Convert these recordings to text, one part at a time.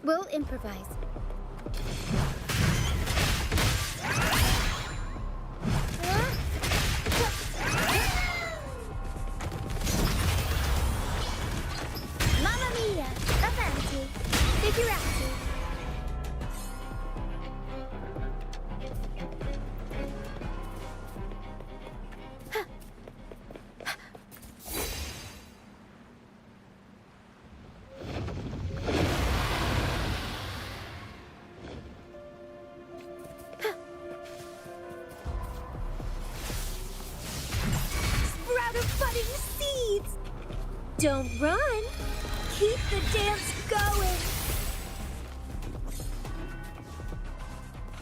We'll improvise. Mamma mia! Avanti! Figurati! Don't run! Keep the dance going!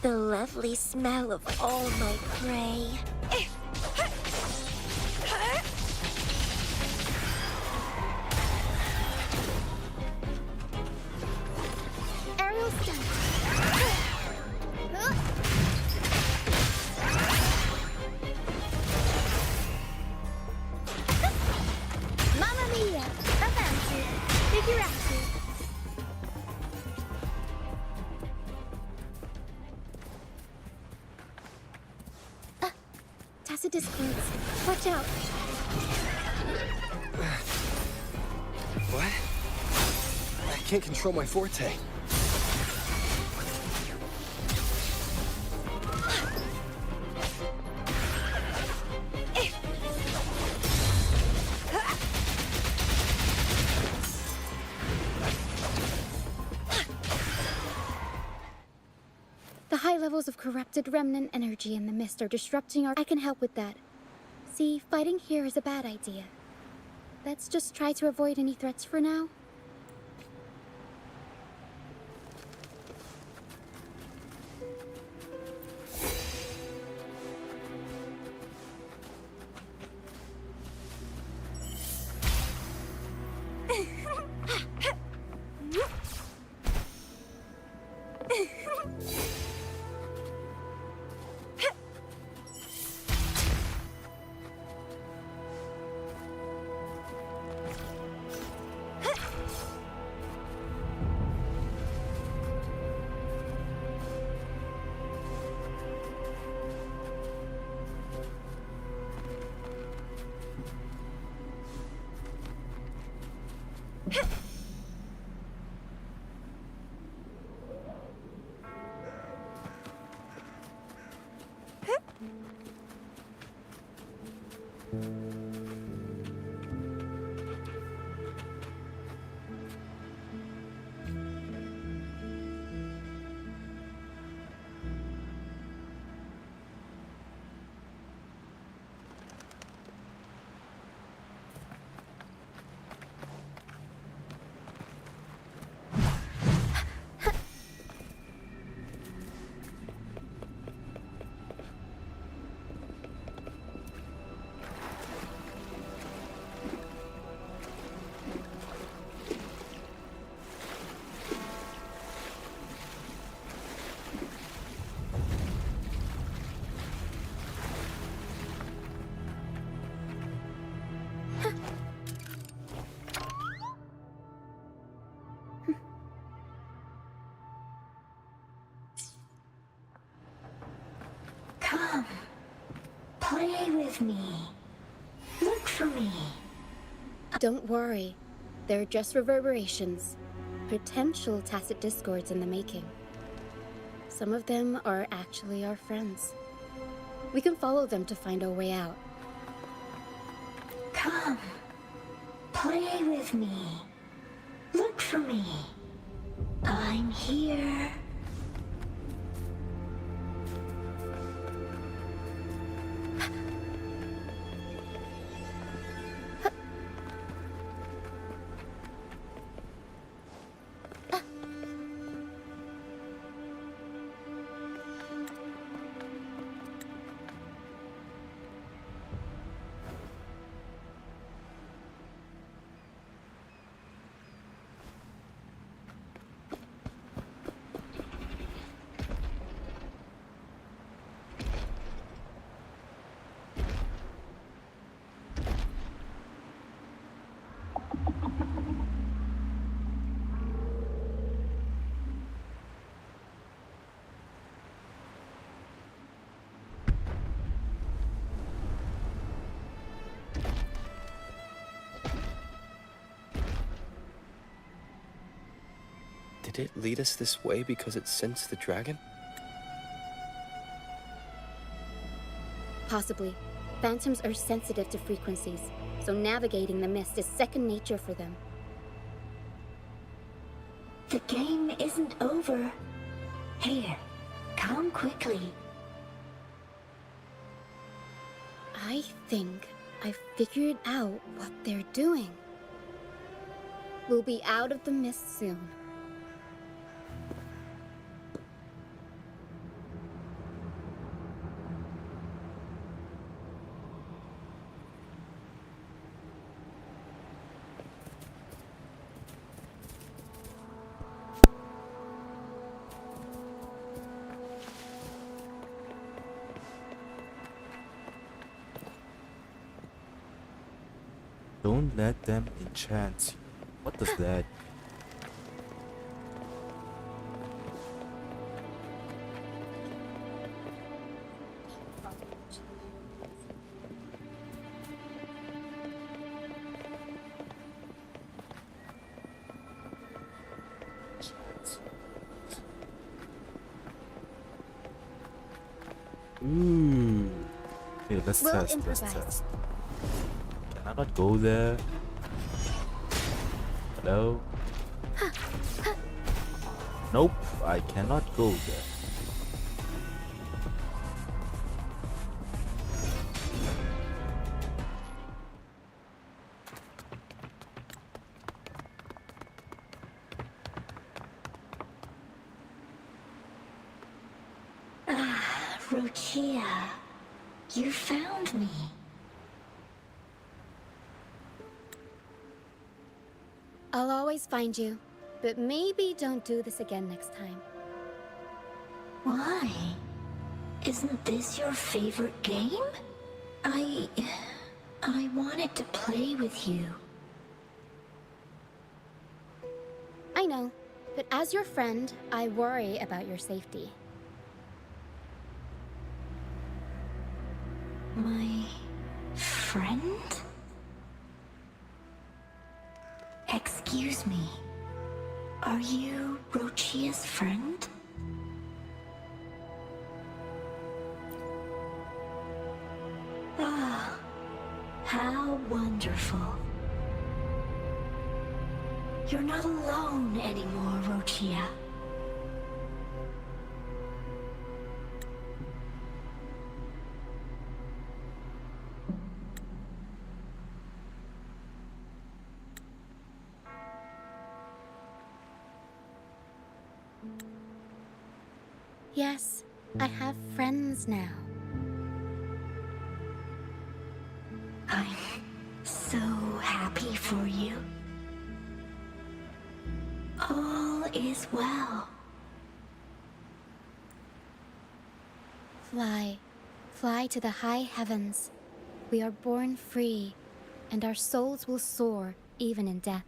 The lovely smell of all my prey. Aerial stunt. Avanti! Figurati! Tacit discords. Watch out! What? I can't control my forte. The high levels of corrupted remnant energy in the mist are disrupting our... I can help with that. See, fighting here is a bad idea. Let's just try to avoid any threats for now. Come, play with me. Look for me. Don't worry. They're just reverberations. Potential tacit discords in the making. Some of them are actually our friends. We can follow them to find our way out. Come, play with me. Look for me. I'm here. Did it lead us this way because it sensed the dragon? Possibly. Phantoms are sensitive to frequencies, so navigating the mist is second nature for them. The game isn't over. Here, come quickly. I think I figured out what they're doing. We'll be out of the mist soon. Don't let them enchant you. What does that? Ooh. Okay, let's We'll test. improvise. Let's test. Can I not go there? Hello? Nope, I cannot go there. Rochia, you found me. I'll always find you, but maybe don't do this again next time. Why? Isn't this your favorite game? I wanted to play with you. I know, but as your friend, I worry about your safety. My friend? Excuse me. Are you Rochia's friend? Ah, how wonderful. You're not alone anymore, Rochia. Yes, I have friends now. I'm so happy for you. All is well. Fly. Fly to the high heavens. We are born free, and our souls will soar even in death.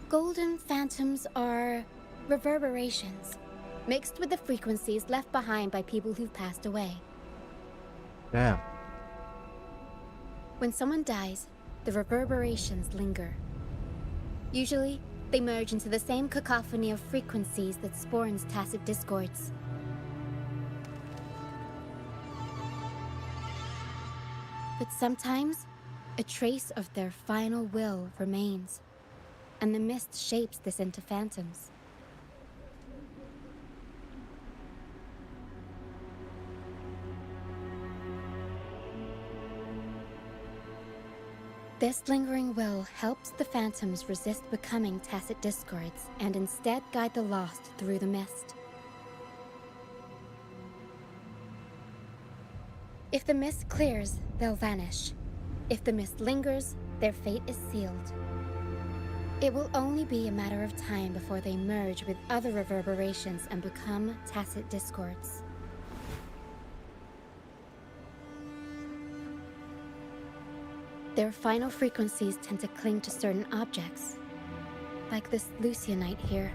Golden phantoms are reverberations, mixed with the frequencies left behind by people who've passed away. Damn. When someone dies, the reverberations linger. Usually, they merge into the same cacophony of frequencies that spawns tacit discords. But sometimes, a trace of their final will remains, and the mist shapes this into phantoms. This lingering will helps the phantoms resist becoming tacit discords and instead guide the lost through the mist. If the mist clears, they'll vanish. If the mist lingers, their fate is sealed. It will only be a matter of time before they merge with other reverberations and become tacit discords. Their final frequencies tend to cling to certain objects, like this Lucianite here.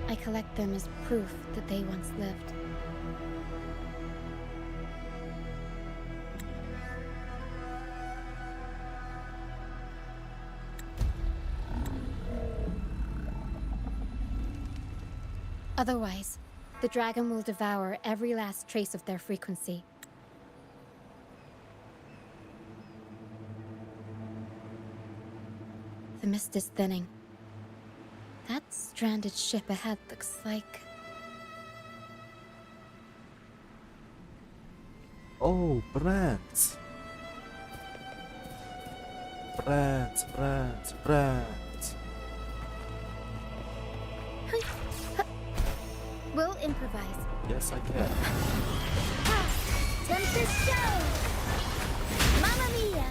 I collect them as proof that they once lived. Otherwise, the dragon will devour every last trace of their frequency. The mist is thinning. That stranded ship ahead looks like... Oh, brands. Brands. We'll improvise. Yes, I can. Tempest show! Mamma mia!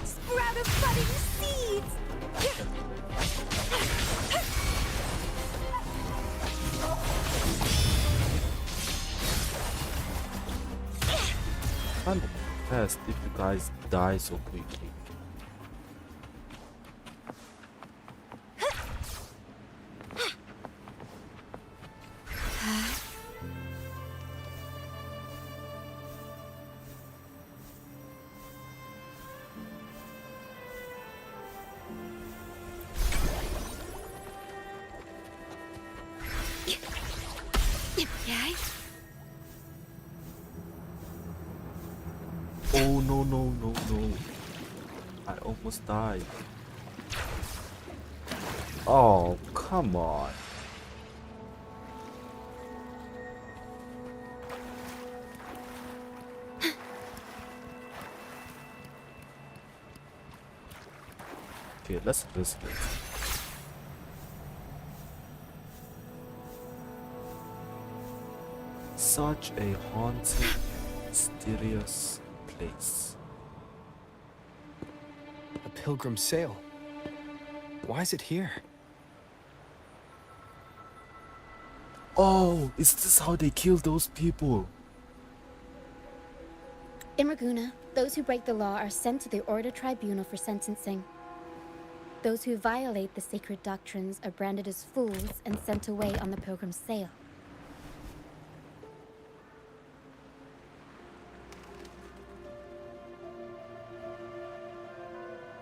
Sprout of budding seeds! I'm impressed if you guys die so quickly. Yay? Oh no. I almost died. Oh, come on. Okay, let's risk it. Such a haunting, mysterious place. A pilgrim sail. Why is it here? Oh, is this how they kill those people? In Raguna, those who break the law are sent to the Order Tribunal for sentencing. Those who violate the sacred doctrines are branded as fools and sent away on the pilgrim's sail.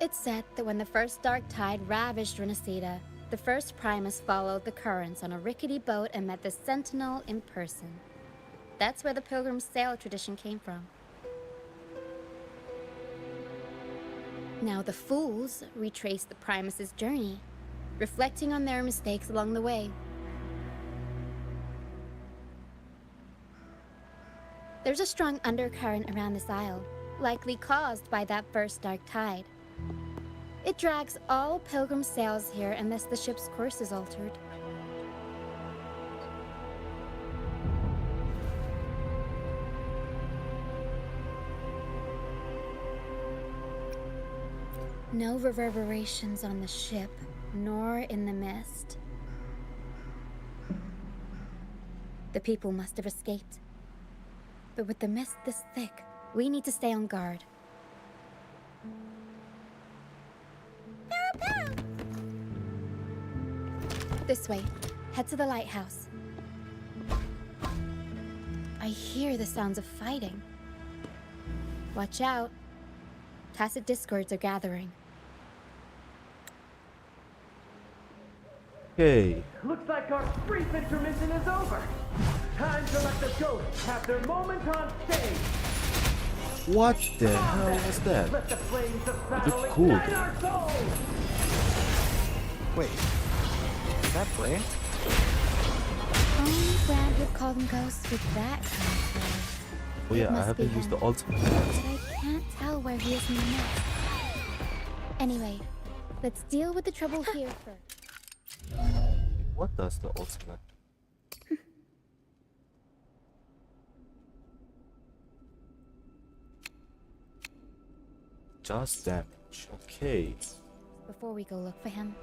It's said that when the first dark tide ravaged Renacida, the first Primus followed the currents on a rickety boat and met the Sentinel in person. That's where the pilgrim's sail tradition came from. Now the fools retrace the Primus's journey, reflecting on their mistakes along the way. There's a strong undercurrent around this isle, likely caused by that first dark tide. It drags all pilgrim sails here unless the ship's course is altered. No reverberations on the ship, nor in the mist. The people must have escaped. But with the mist this thick, we need to stay on guard. This way. Head to the lighthouse. I hear the sounds of fighting. Watch out. Tacit discords are gathering. Okay. Looks like our brief intermission is over. Time to let the ghosts have their moment on stage. What the hell was that? Let the flames of It battle looked cool. ignite our souls. Wait, is that Brant? Only Brand would call them ghosts with that kind of power. Oh yeah, I must haven't be used the him. ultimate But yet. I can't tell where he is next. Anyway, let's deal with the trouble here first. What does the ultimate? Just damage. Okay. Before we go look for him.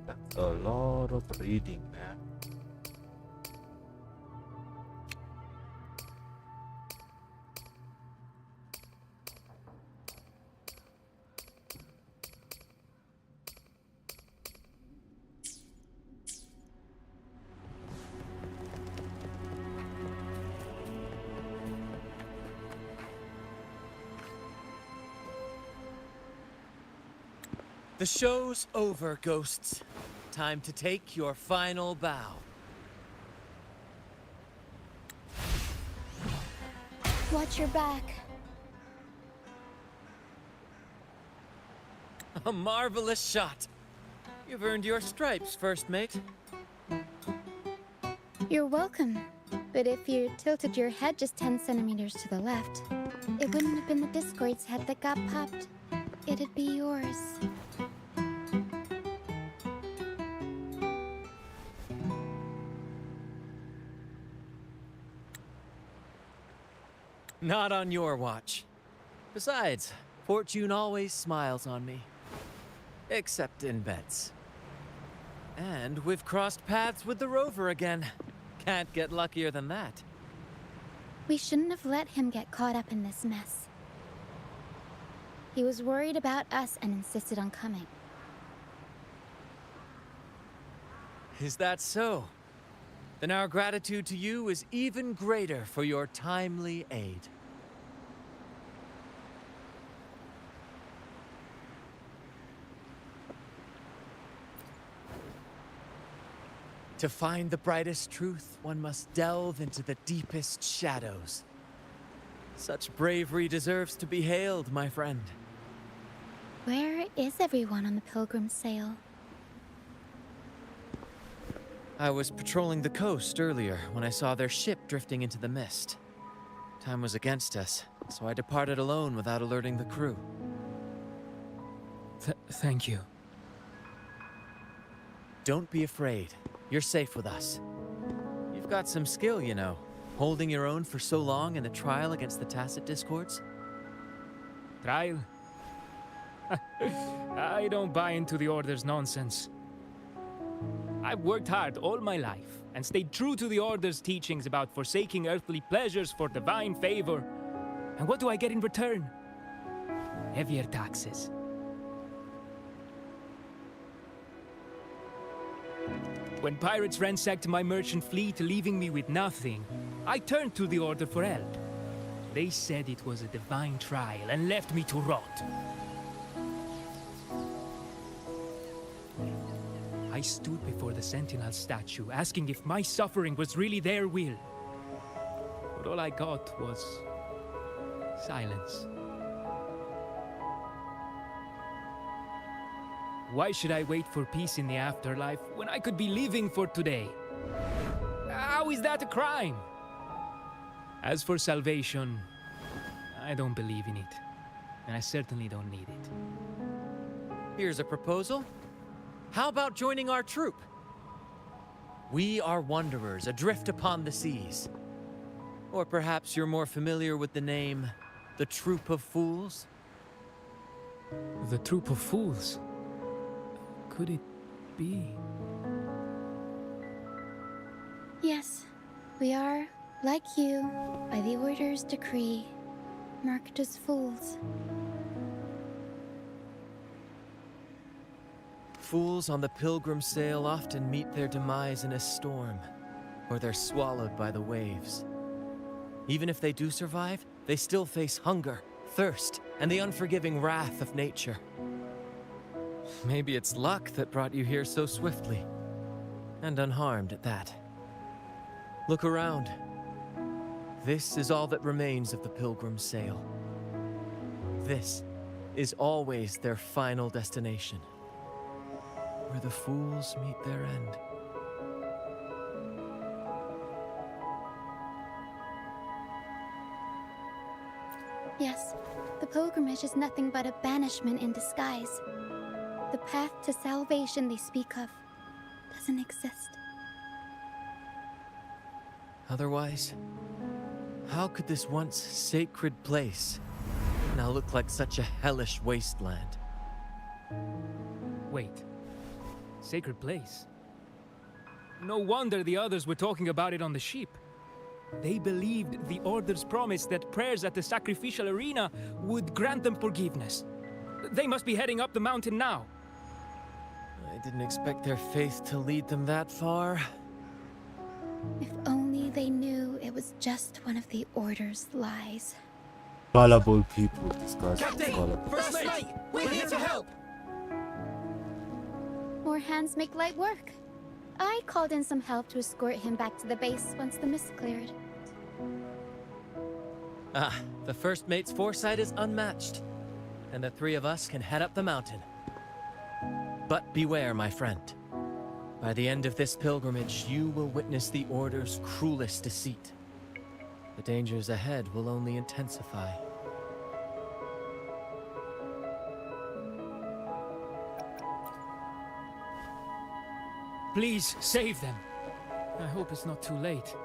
That's a lot of reading, man. The show's over, ghosts. Time to take your final bow. Watch your back. A marvelous shot. You've earned your stripes, first mate. You're welcome. But if you tilted your head just 10 centimeters to the left, it wouldn't have been the Discord's head that got popped. It'd be yours. Not on your watch. Besides, fortune always smiles on me. Except in bets. And we've crossed paths with the rover again. Can't get luckier than that. We shouldn't have let him get caught up in this mess. He was worried about us and insisted on coming. Is that so? Then our gratitude to you is even greater for your timely aid. To find the brightest truth, one must delve into the deepest shadows. Such bravery deserves to be hailed, my friend. Where is everyone on the Pilgrim sail? I was patrolling the coast earlier when I saw their ship drifting into the mist. Time was against us, so I departed alone without alerting the crew. Thank you. Don't be afraid. You're safe with us. You've got some skill, you know, holding your own for so long in the trial against the Tacit Discords. Trial? I don't buy into the Order's nonsense. I've worked hard all my life and stayed true to the Order's teachings about forsaking earthly pleasures for divine favor. And what do I get in return? Heavier taxes. When pirates ransacked my merchant fleet, leaving me with nothing, I turned to the Order for help. They said it was a divine trial and left me to rot. I stood before the Sentinel statue, asking if my suffering was really their will. But all I got was silence. Why should I wait for peace in the afterlife when I could be living for today? How is that a crime? As for salvation, I don't believe in it. And I certainly don't need it. Here's a proposal. How about joining our troop? We are wanderers adrift upon the seas. Or perhaps you're more familiar with the name, the Troop of Fools? The Troop of Fools? Could it be? Yes, we are, like you, by the Order's decree, marked as fools. Fools on the Pilgrim sail often meet their demise in a storm, or they're swallowed by the waves. Even if they do survive, they still face hunger, thirst, and the unforgiving wrath of nature. Maybe it's luck that brought you here so swiftly, and unharmed at that. Look around. This is all that remains of the Pilgrim sail. This is always their final destination, where the fools meet their end. Yes, the pilgrimage is nothing but a banishment in disguise. The path to salvation they speak of doesn't exist. Otherwise, how could this once sacred place now look like such a hellish wasteland? Wait. Sacred place? No wonder the others were talking about it on the ship. They believed the Order's promise that prayers at the sacrificial arena would grant them forgiveness. They must be heading up the mountain now. I didn't expect their faith to lead them that far. If only they knew it was just one of the Order's lies. Gullible people, these guys are Captain! gullible. First mate! We're here to help! More hands make light work. I called in some help to escort him back to the base once the mist cleared. Ah, the first mate's foresight is unmatched, and the three of us can head up the mountain. But beware, my friend. By the end of this pilgrimage, you will witness the Order's cruelest deceit. The dangers ahead will only intensify. Please save them. I hope it's not too late.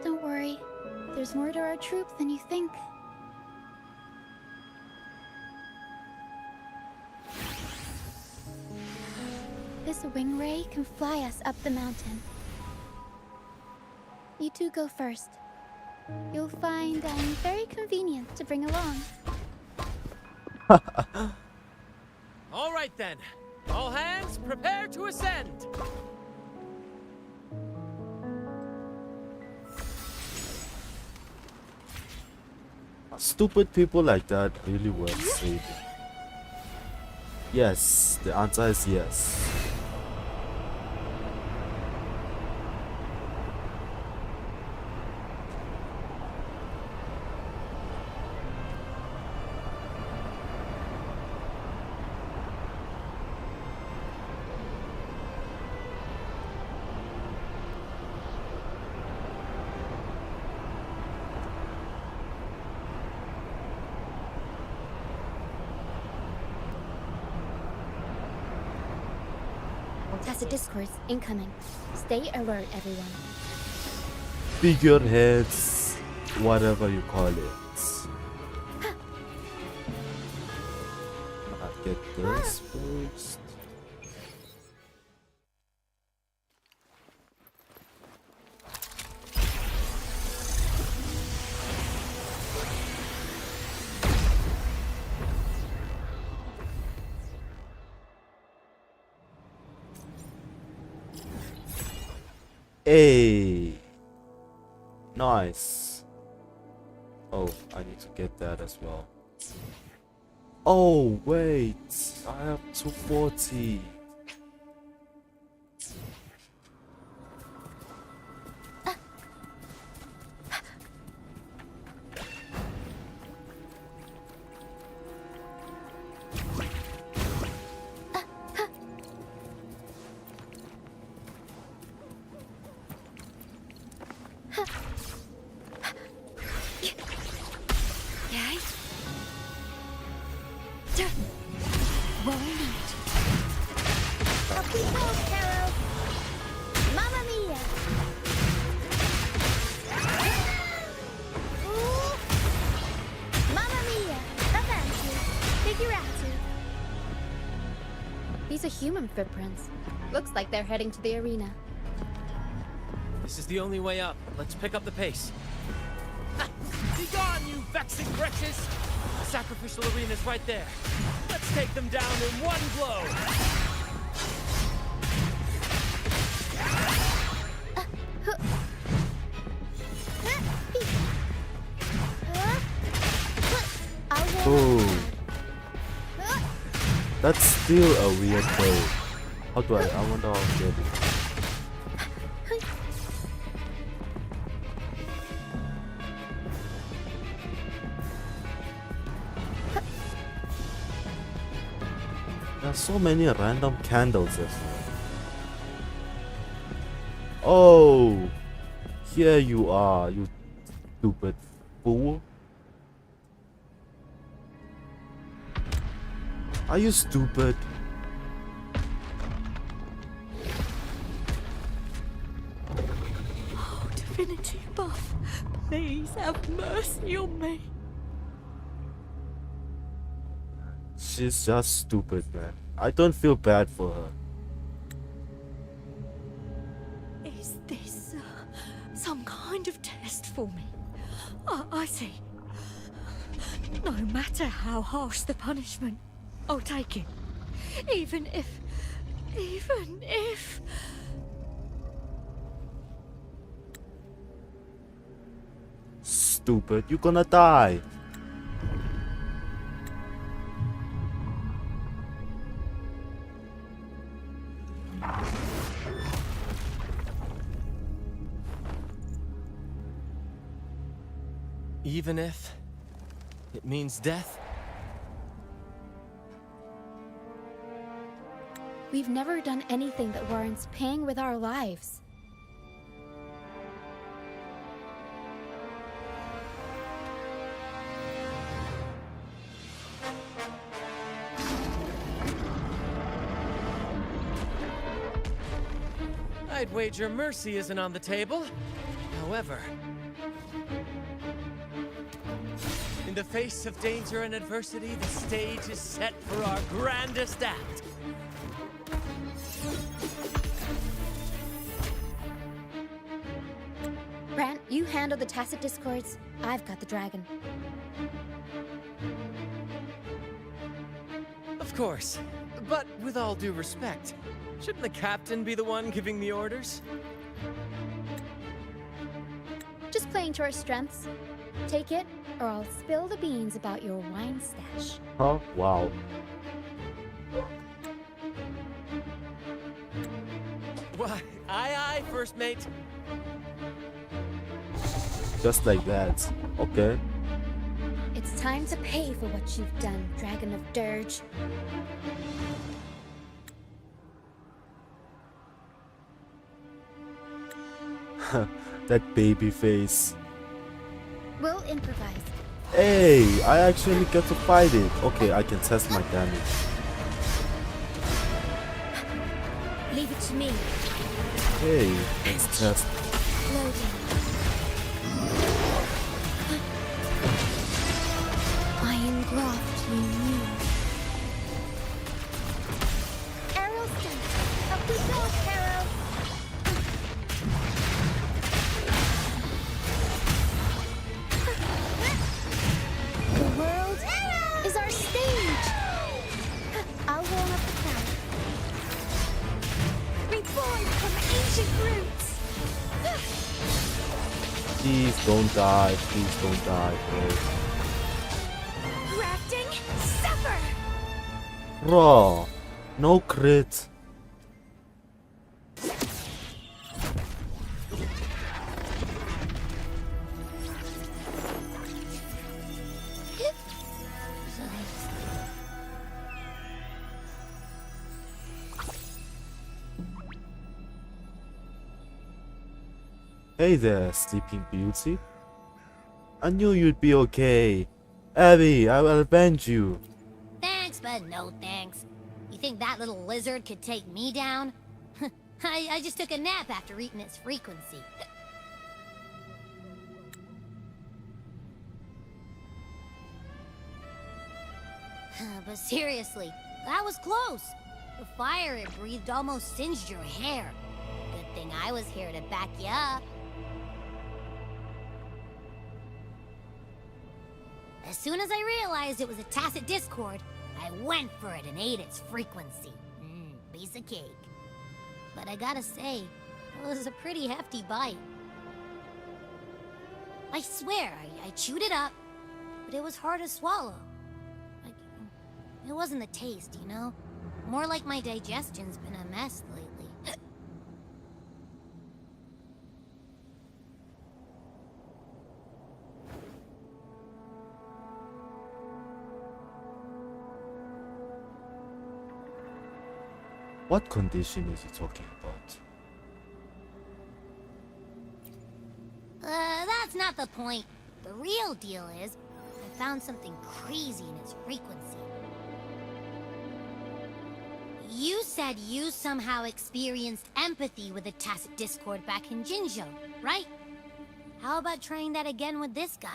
Don't worry. There's more to our troop than you think. This wing ray can fly us up the mountain. You two go first. You'll find I'm very convenient to bring along. All right then. All hands, prepare to ascend! Stupid people like that really worth saving. Yes, the answer is yes. Tacit discourse incoming. Stay alert, everyone. Figureheads, whatever you call it. I'll get this first. Hey, nice. Oh, I need to get that as well. Oh, wait, I have 240. Mamma mia! Mamma mia! Avanti! Figurati! These are human footprints. Looks like they're heading to the arena. This is the only way up. Let's pick up the pace. Ha! Be gone, you vexing wretches! The sacrificial arena's right there. Let's take them down in one blow! Oh, that's still a weird code. How do I wonder how to get it. There are so many random candles as well. Oh, here you are, you stupid fool. Are you stupid? Oh, divinity above, please have mercy on me. She's just stupid, man. I don't feel bad for her. Is this some kind of test for me? I see. No matter how harsh the punishment, I'll take it. Even if... Stupid, you're gonna die. Even if it means death? We've never done anything that warrants paying with our lives. I'd wager mercy isn't on the table. However, in the face of danger and adversity, the stage is set for our grandest act. Brant, you handle the tacit discords. I've got the dragon. Of course, but with all due respect, shouldn't the captain be the one giving the orders? Just playing to our strengths. Take it, or I'll spill the beans about your wine stash. Huh? Wow. Why, aye, first mate. Just like that. Okay. It's time to pay for what you've done, Dragon of Dirge. That baby face. We'll improvise. Hey, I actually get to fight it. Okay, I can test my damage. Leave it to me. Hey, let's test. Loading. Iron graft, you knew. Arrow sent. Up we go, Arrow. The world is our stage. I'll warm up the crowd. Reborn from ancient roots. Please don't die. Please don't die, bro. Grafting, suffer. Raw. No crit. Hey there, Sleeping Beauty. I knew you'd be okay. Abby, I will avenge you. Thanks, but no thanks. You think that little lizard could take me down? I just took a nap after eating its frequency. But seriously, that was close. The fire it breathed almost singed your hair. Good thing I was here to back you up. As soon as I realized it was a tacit discord, I went for it and ate its frequency. Piece of cake. But I gotta say, it was a pretty hefty bite. I swear, I chewed it up, but it was hard to swallow. Like, it wasn't the taste, you know? More like my digestion's been a mess lately. What condition is he talking about? That's not the point. The real deal is, I found something crazy in its frequency. You said you somehow experienced empathy with the tacit discord back in Jinzhou, right? How about trying that again with this guy?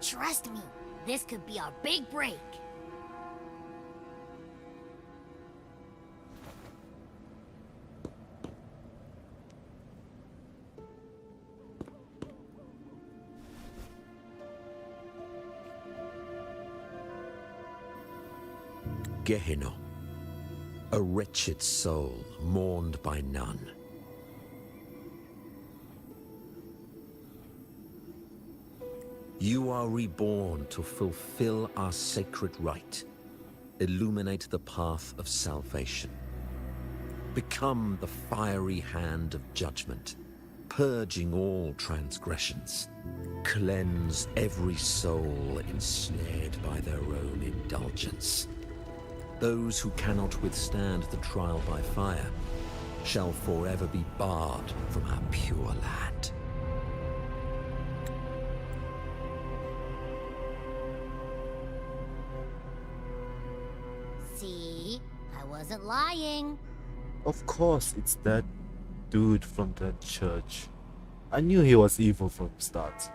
Trust me, this could be our big break. Gehenna, a wretched soul mourned by none. You are reborn to fulfill our sacred rite. Illuminate the path of salvation. Become the fiery hand of judgment, purging all transgressions. Cleanse every soul ensnared by their own indulgence. Those who cannot withstand the trial by fire shall forever be barred from our pure land. See? I wasn't lying. Of course, it's that dude from the church. I knew he was evil from the start.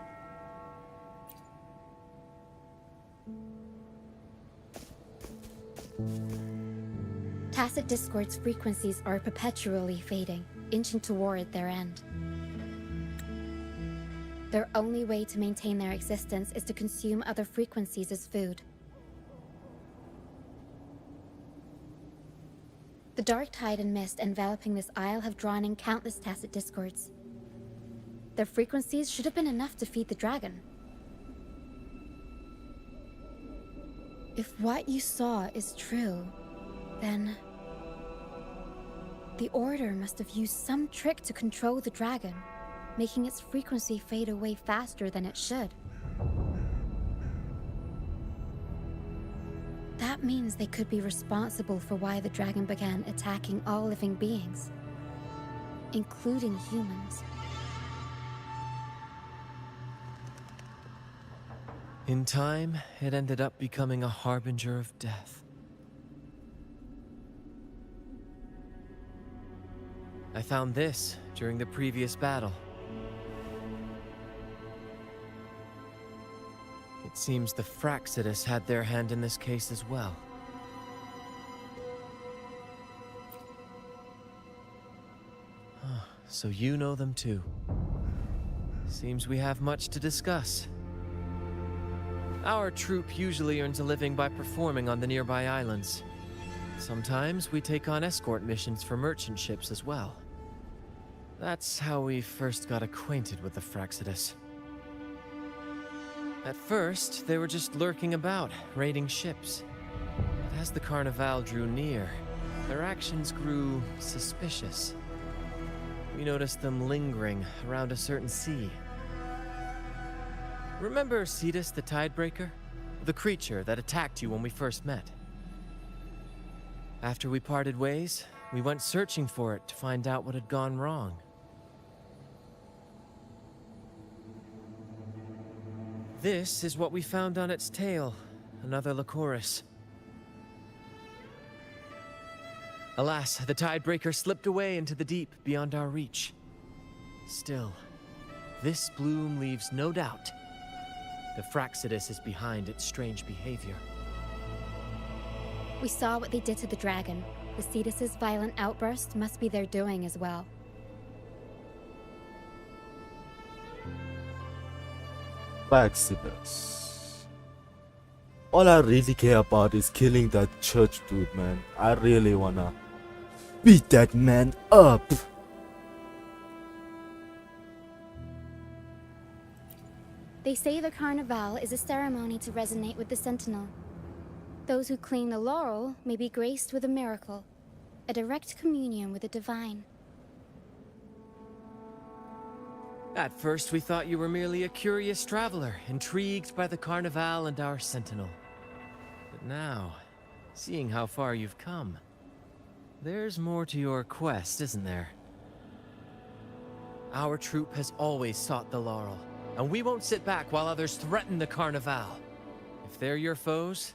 Tacit Discord's frequencies are perpetually fading, inching toward their end. Their only way to maintain their existence is to consume other frequencies as food. The dark tide and mist enveloping this isle have drawn in countless Tacit Discords. Their frequencies should have been enough to feed the dragon. If what you saw is true, then the Order must have used some trick to control the dragon, making its frequency fade away faster than it should. That means they could be responsible for why the dragon began attacking all living beings, including humans. In time, it ended up becoming a harbinger of death. I found this during the previous battle. It seems the Fraxidus had their hand in this case as well. So you know them too. Seems we have much to discuss. Our troop usually earns a living by performing on the nearby islands. Sometimes we take on escort missions for merchant ships as well. That's how we first got acquainted with the Fraxidus. At first, they were just lurking about, raiding ships. But as the Carnival drew near, their actions grew suspicious. We noticed them lingering around a certain sea. Remember Cetus the Tidebreaker? The creature that attacked you when we first met? After we parted ways, we went searching for it to find out what had gone wrong. This is what we found on its tail, another Lycoris. Alas, the Tidebreaker slipped away into the deep beyond our reach. Still, this bloom leaves no doubt. The Fraxidus is behind its strange behavior. We saw what they did to the dragon. The Cetus's violent outburst must be their doing as well. Fraxidus. All I really care about is killing that church dude, man. I really wanna beat that man up. They say the Carnival is a ceremony to resonate with the Sentinel. Those who claim the laurel may be graced with a miracle, a direct communion with the divine. At first, we thought you were merely a curious traveler, intrigued by the Carnival and our Sentinel. But now, seeing how far you've come, there's more to your quest, isn't there? Our troop has always sought the laurel, and we won't sit back while others threaten the Carnival. If they're your foes,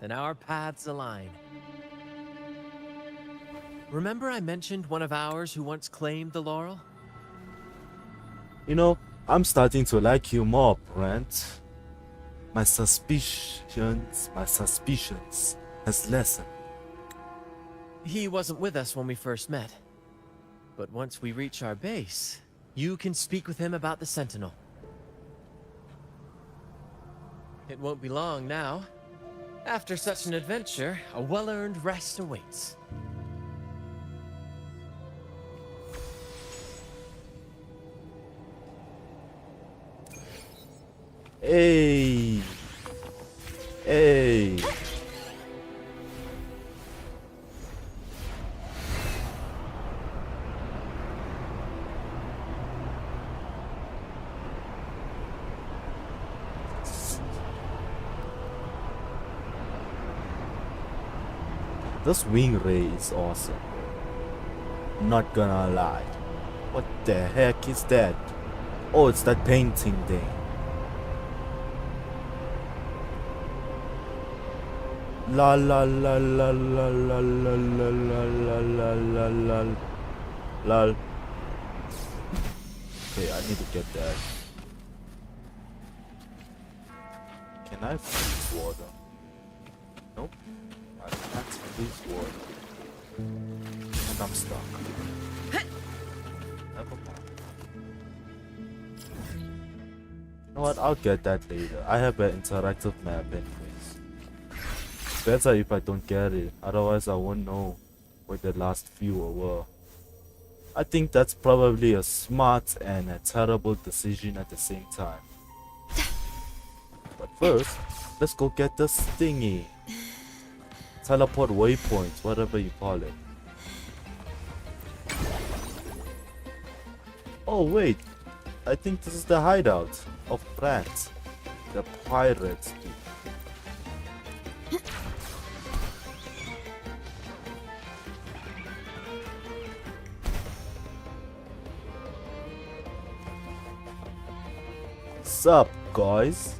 then our paths align. Remember I mentioned one of ours who once claimed the laurel? You know, I'm starting to like you more, Brent. My suspicions has lessened. He wasn't with us when we first met. But once we reach our base, you can speak with him about the Sentinel. It won't be long now. After such an adventure, a well-earned rest awaits. Hey. Hey. This wing ray is awesome. Not gonna lie. What the heck is that? Oh, it's that painting thing. La la la la la la la la la la la la la la. Okay, I need to get that. Can I freeze water? Nope. I can't freeze water. And I'm stuck. Never mind. You know what? I'll get that later. I have an interactive map anyways. Better if I don't get it. Otherwise I won't know where the last few were. I think that's probably a smart and a terrible decision at the same time. But first, let's go get this thingy. Teleport waypoints, whatever you call it. Oh wait, I think this is the hideout of France. The pirates. Sup, guys?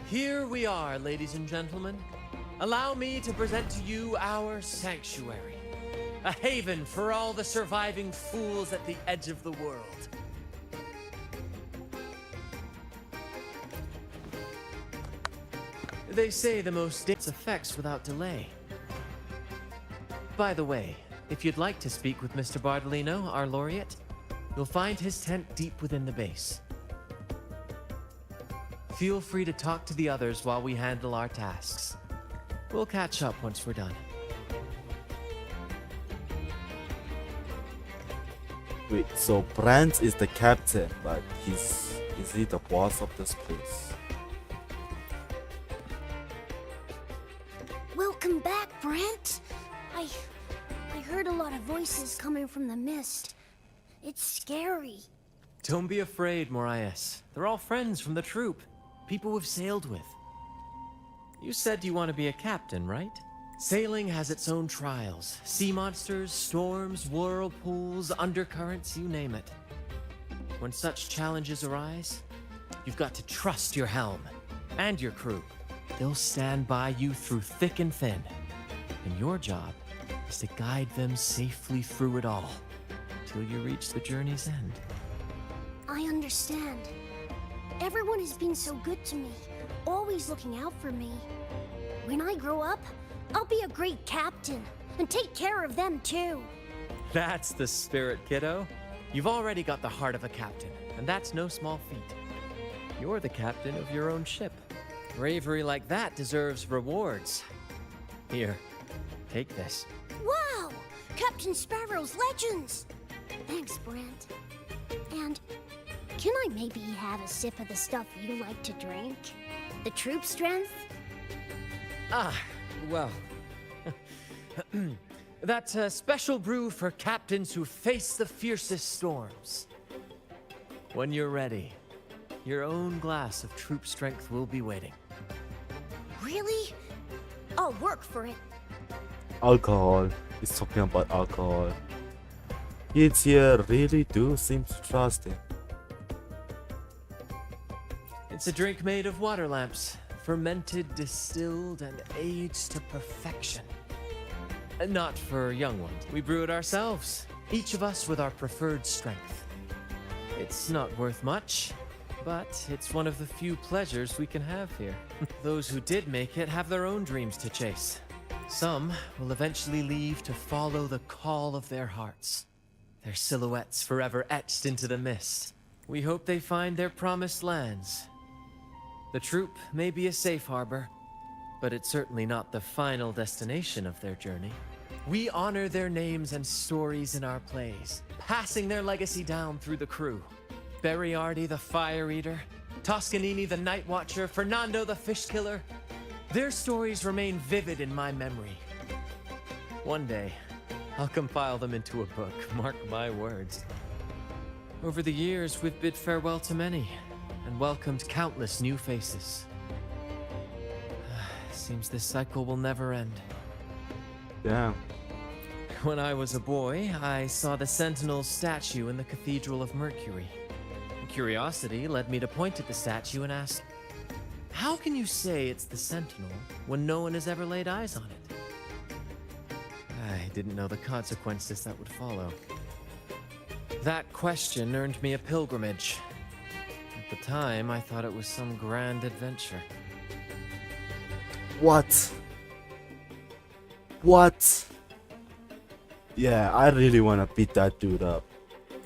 Here we are, ladies and gentlemen. Allow me to present to you our sanctuary. A haven for all the surviving fools at the edge of the world. They say the most dangerous effects without delay. By the way, if you'd like to speak with Mr. Bardolino, our laureate, you'll find his tent deep within the base. Feel free to talk to the others while we handle our tasks. We'll catch up once we're done. Wait, so Brandt is the captain, but is he the boss of this place? Welcome back, Brent. I heard a lot of voices coming from the mist. It's scary. Don't be afraid, Morias. They're all friends from the troop. People we've sailed with. You said you want to be a captain, right? Sailing has its own trials. Sea monsters, storms, whirlpools, undercurrents, you name it. When such challenges arise, you've got to trust your helm and your crew. They'll stand by you through thick and thin. And your job is to guide them safely through it all, till you reach the journey's end. I understand. Everyone has been so good to me, always looking out for me. When I grow up, I'll be a great captain and take care of them too. That's the spirit, kiddo. You've already got the heart of a captain, and that's no small feat. You're the captain of your own ship. Bravery like that deserves rewards. Here, take this. Wow! Captain Sparrow's legends! Thanks, Brent. And can I maybe have a sip of the stuff you like to drink? The troop strength? Ah, well. That's a special brew for captains who face the fiercest storms. When you're ready, your own glass of troop strength will be waiting. Really? I'll work for it. Alcohol. He's talking about alcohol. Kids here really do seem to trust him. It's a drink made of water lamps, fermented, distilled, and aged to perfection. Not for young ones. We brew it ourselves, each of us with our preferred strength. It's not worth much, but it's one of the few pleasures we can have here. Those who did make it have their own dreams to chase. Some will eventually leave to follow the call of their hearts, their silhouettes forever etched into the mist. We hope they find their promised lands. The troop may be a safe harbor, but it's certainly not the final destination of their journey. We honor their names and stories in our plays, passing their legacy down through the crew. Beriardi the Fire Eater, Toscanini the Night Watcher, Fernando the Fish Killer. Their stories remain vivid in my memory. One day, I'll compile them into a book, mark my words. Over the years, we've bid farewell to many, and welcomed countless new faces. Seems this cycle will never end. Damn. When I was a boy, I saw the Sentinel's statue in the Cathedral of Mercury. Curiosity led me to point at the statue and ask, how can you say it's the Sentinel when no one has ever laid eyes on it? I didn't know the consequences that would follow. That question earned me a pilgrimage. At the time, I thought it was some grand adventure. What? What? Yeah, I really want to beat that dude up.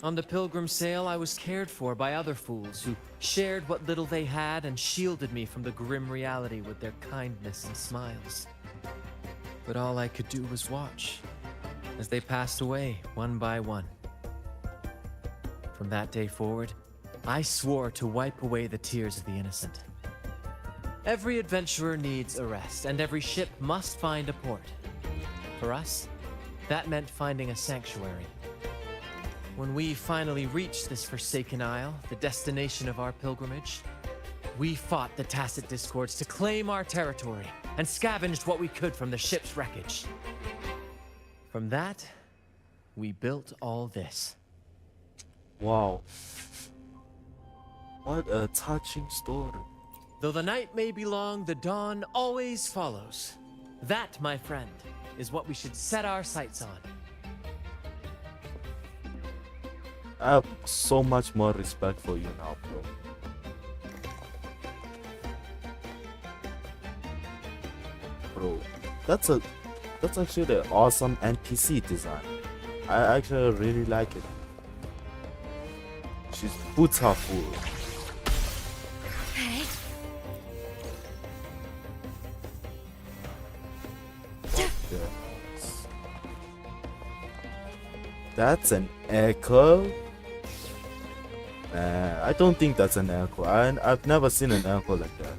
On the pilgrim sail, I was cared for by other fools who shared what little they had and shielded me from the grim reality with their kindness and smiles. But all I could do was watch as they passed away one by one. From that day forward, I swore to wipe away the tears of the innocent. Every adventurer needs a rest, and every ship must find a port. For us, that meant finding a sanctuary. When we finally reached this forsaken isle, the destination of our pilgrimage, we fought the Tacit Discords to claim our territory and scavenged what we could from the ship's wreckage. From that, we built all this. Wow. What a touching story. Though the night may be long, the dawn always follows. That, my friend, is what we should set our sights on. I have so much more respect for you now, bro. Bro, that's actually an awesome NPC design. I actually really like it. She's beautiful. Hey, Yes. That's an echo? I don't think that's an echo. I've never seen an echo like that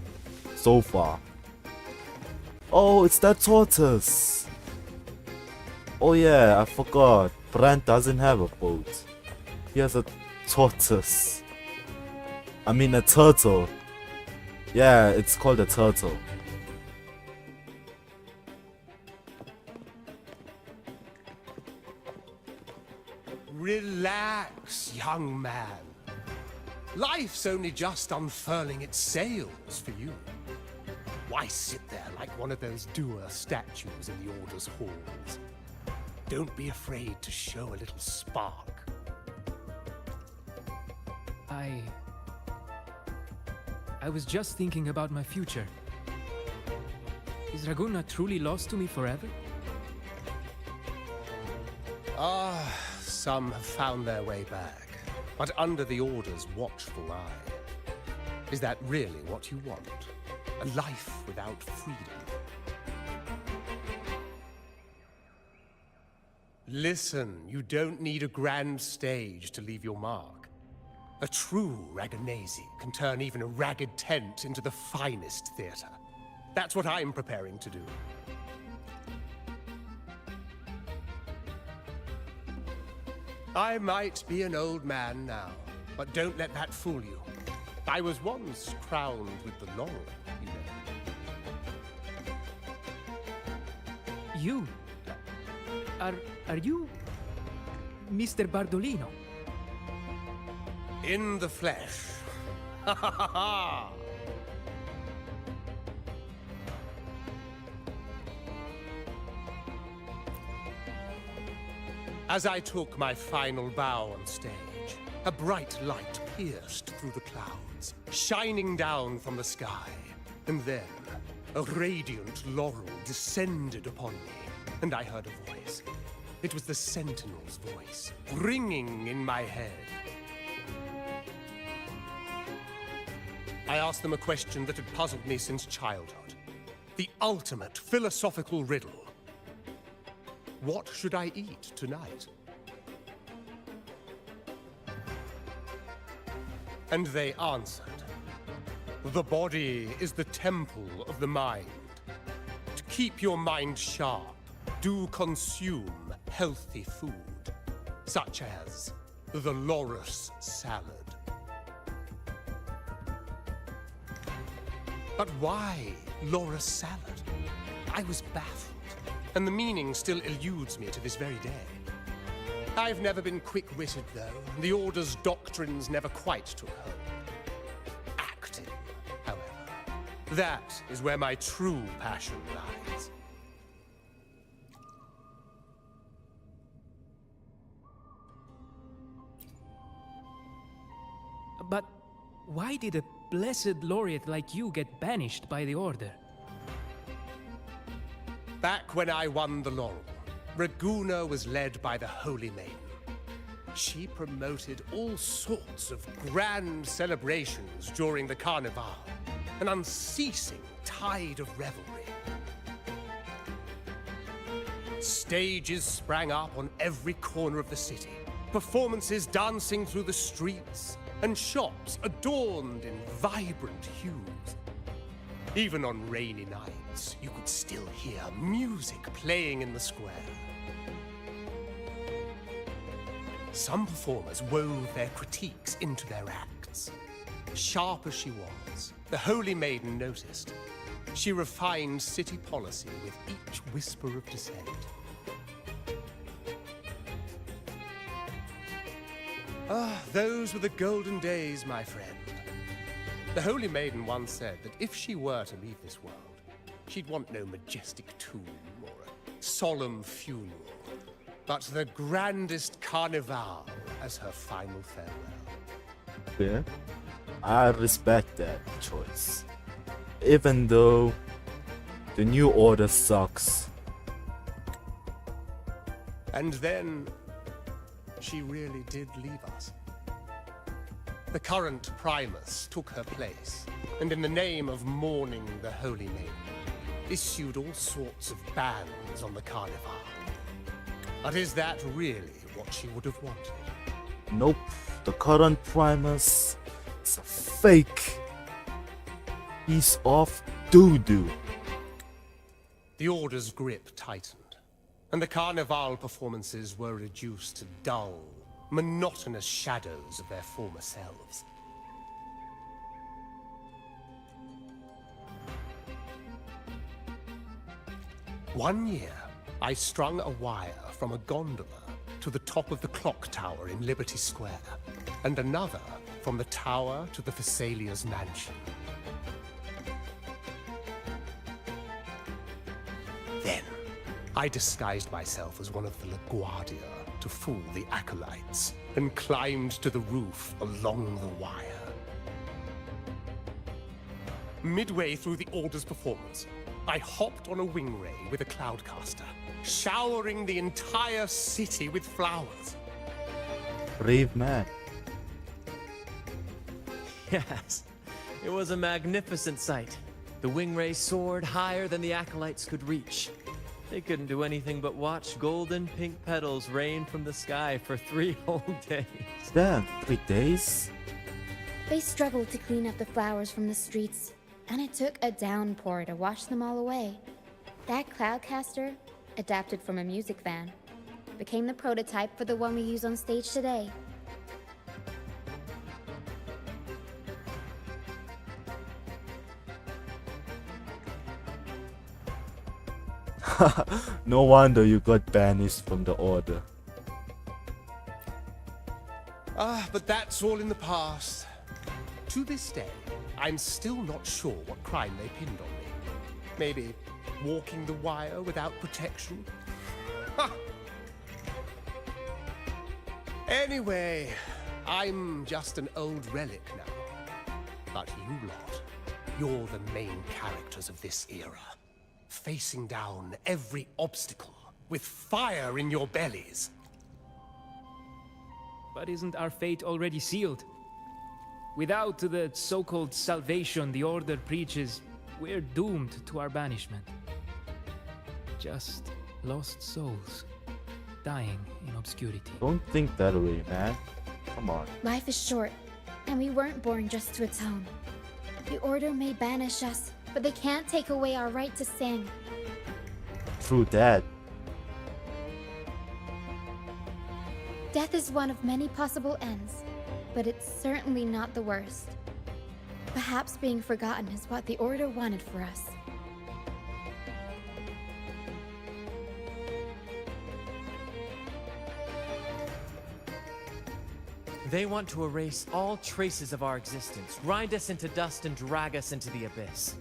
so far. Oh, it's that tortoise. Oh yeah, I forgot. Brand doesn't have a boat. He has a tortoise. I mean a turtle. Yeah, it's called a turtle. Relax, young man. Life's only just unfurling its sails for you. Why sit there like one of those dour statues in the Order's halls? Don't be afraid to show a little spark. I was just thinking about my future. Is Raguna truly lost to me forever? Some have found their way back, but under the Order's watchful eye. Is that really what you want? A life without freedom? Listen, you don't need a grand stage to leave your mark. A true Raganese can turn even a ragged tent into the finest theater. That's what I'm preparing to do. I might be an old man now, but don't let that fool you. I was once crowned with the laurel, you know. You? Are you Mr. Bardolino? In the flesh. Ha ha ha ha! As I took my final bow on stage, a bright light pierced through the clouds, shining down from the sky. And then, a radiant laurel descended upon me, and I heard a voice. It was the Sentinel's voice, ringing in my head. I asked them a question that had puzzled me since childhood. The ultimate philosophical riddle. What should I eat tonight? And they answered. The body is the temple of the mind. To keep your mind sharp, do consume healthy food, such as the Loris salad. But why Loris salad? I was baffled, and the meaning still eludes me to this very day. I've never been quick-witted, though. The Order's doctrines never quite took hold. Acting, however, that is where my true passion lies. But why did a blessed laureate like you get banished by the Order? Back when I won the laurel, Raguna was led by the Holy Maiden. She promoted all sorts of grand celebrations during the Carnival, an unceasing tide of revelry. Stages sprang up on every corner of the city, performances dancing through the streets, and shops adorned in vibrant hues. Even on rainy nights, you could still hear music playing in the square. Some performers wove their critiques into their acts. Sharp as she was, the Holy Maiden noticed. She refined city policy with each whisper of dissent. Ah, those were the golden days, my friend. The Holy Maiden once said that if she were to leave this world, she'd want no majestic tomb or a solemn funeral, but the grandest carnival as her final farewell. Yeah, I respect that choice. Even though the New Order sucks. And then she really did leave us. The current Primus took her place, and in the name of mourning the Holy Maiden, issued all sorts of bans on the Carnival. But is that really what she would have wanted? Nope, the current Primus is a fake piece of doo-doo. The Order's grip tightened, and the Carnival performances were reduced to dull, monotonous shadows of their former selves. One year, I strung a wire from a gondola to the top of the clock tower in Liberty Square, and another from the tower to the Thessalia's mansion. Then, I disguised myself as one of the LaGuardia to fool the acolytes, and climbed to the roof along the wire. Midway through the Order's performance, I hopped on a wing ray with a cloudcaster, showering the entire city with flowers. Brave man. Yes, it was a magnificent sight. The wing ray soared higher than the acolytes could reach. They couldn't do anything but watch golden pink petals rain from the sky for 3 whole days. Damn, 3 days? They struggled to clean up the flowers from the streets, and it took a downpour to wash them all away. That cloudcaster, adapted from a music van, became the prototype for the one we use on stage today. No wonder you got banished from the Order. Ah, but that's all in the past. To this day, I'm still not sure what crime they pinned on me. Maybe walking the wire without protection? Ha! Anyway, I'm just an old relic now. But you lot, you're the main characters of this era. Facing down every obstacle with fire in your bellies. But isn't our fate already sealed? Without the so-called salvation the Order preaches, we're doomed to our banishment. Just lost souls, dying in obscurity. Don't think that way, man. Come on. Life is short. And we weren't born just to atone. The Order may banish us, but they can't take away our right to sing. True that. Death is one of many possible ends, but it's certainly not the worst. Perhaps being forgotten is what the Order wanted for us. They want to erase all traces of our existence, grind us into dust and drag us into the abyss.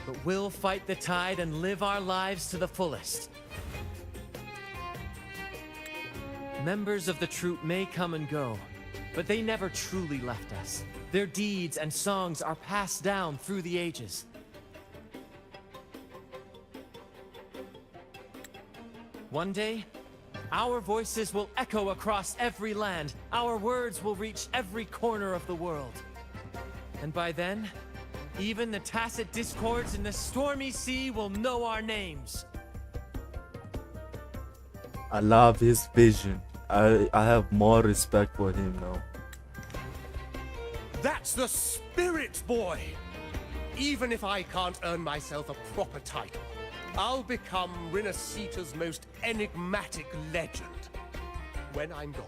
But we'll fight the tide and live our lives to the fullest. Members of the troupe may come and go, but they never truly left us. Their deeds and songs are passed down through the ages. One day, our voices will echo across every land. Our words will reach every corner of the world. And by then, even the tacit discords in the stormy sea will know our names. I love his vision. I have more respect for him now. That's the spirit, boy! Even if I can't earn myself a proper title, I'll become Rinasita's most enigmatic legend. When I'm gone,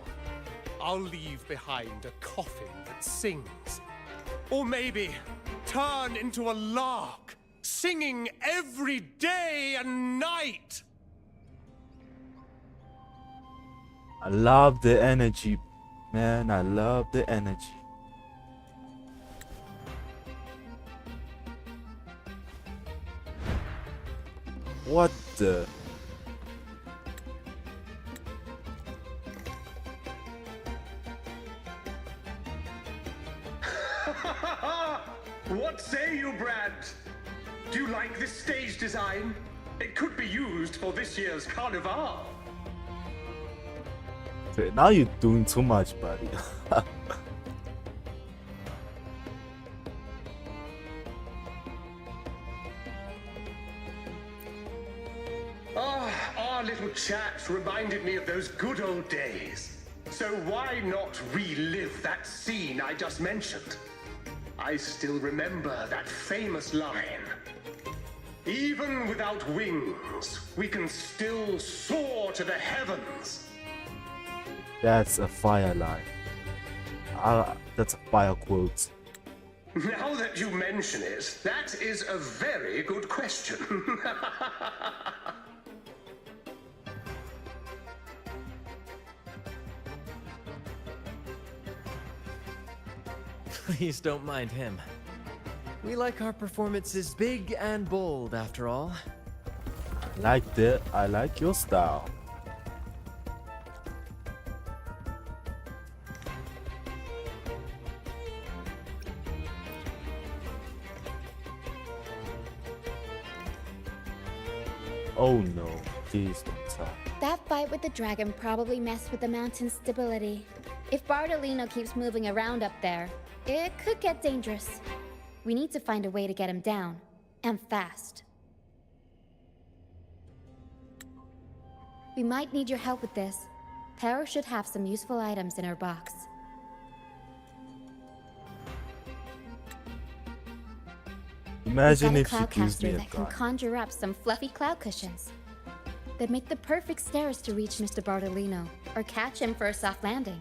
I'll leave behind a coffin that sings. Or maybe turn into a lark, singing every day and night! I love the energy, man. I love the energy. What the? What say you, Brad? Do you like this stage design? It could be used for this year's carnival. Okay, now you're doing too much, buddy. Our little chat reminded me of those good old days. So why not relive that scene I just mentioned? I still remember that famous line. Even without wings, we can still soar to the heavens. That's a fire line. That's a fire quote. Now that you mention it, that is a very good question. Please don't mind him. We like our performances big and bold, after all. I like your style. Oh no, please don't tell. That fight with the dragon probably messed with the mountain's stability. If Bardolino keeps moving around up there, it could get dangerous. We need to find a way to get him down, and fast. We might need your help with this. Para should have some useful items in her box. Imagine We've if got she a gives me cloudcaster a that can gun. conjure up some fluffy cloud cushions. They'd make the perfect stairs to reach Mr. Bardolino, or catch him for a soft landing.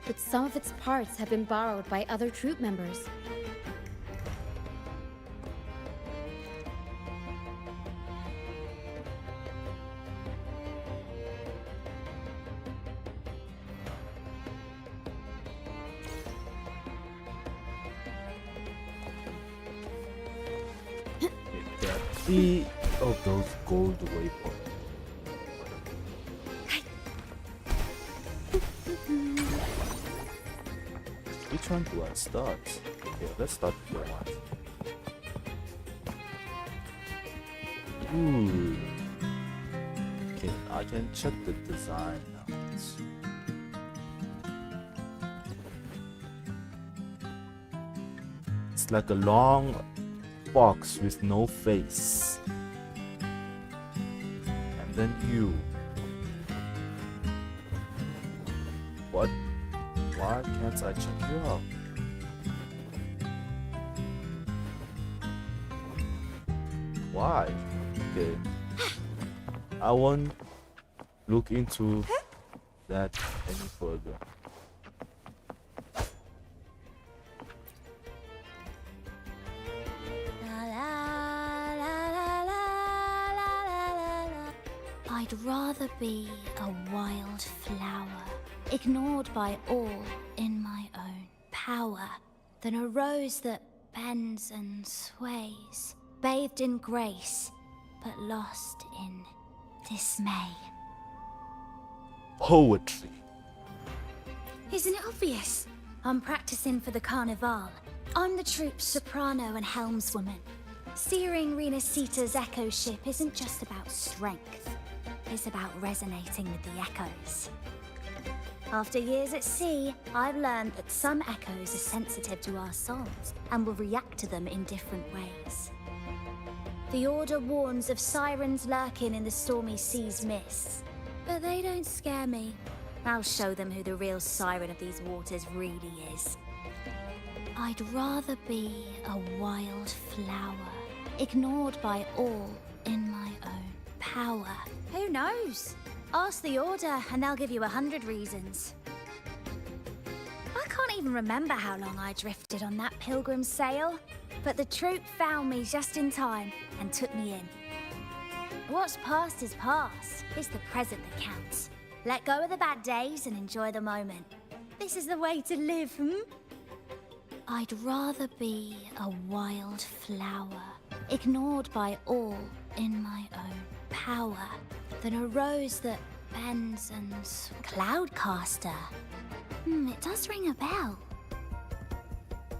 But some of its parts have been borrowed by other troop members. There are 3 of those gold waypoints. Which one do I start? Okay, let's start with the one. Ooh. Okay, I can check the design now. Let's see. It's like a long box with no face. And then you. What Why can't I check you out? Why? Okay. I won't look into that any further. I'd rather be a wild flower, ignored by all in my own power, than a rose that bends and sways, bathed in grace, but lost in dismay. Poetry. Isn't it obvious? I'm practicing for the Carnival. I'm the troupe's soprano and helmswoman. Steering Rena Sita's echo ship isn't just about strength. It's about resonating with the echoes. After years at sea, I've learned that some echoes are sensitive to our songs and will react to them in different ways. The Order warns of sirens lurking in the stormy sea's mists, but they don't scare me. I'll show them who the real siren of these waters really is. I'd rather be a wild flower, ignored by all in my own power. Who knows? Ask the Order and they'll give you 100 reasons. I can't even remember how long I drifted on that pilgrim's sail, but the troupe found me just in time and took me in. What's past is past. It's the present that counts. Let go of the bad days and enjoy the moment. This is the way to live, I'd rather be a wild flower, ignored by all in my own power, than a rose that bends and Cloudcaster. It does ring a bell.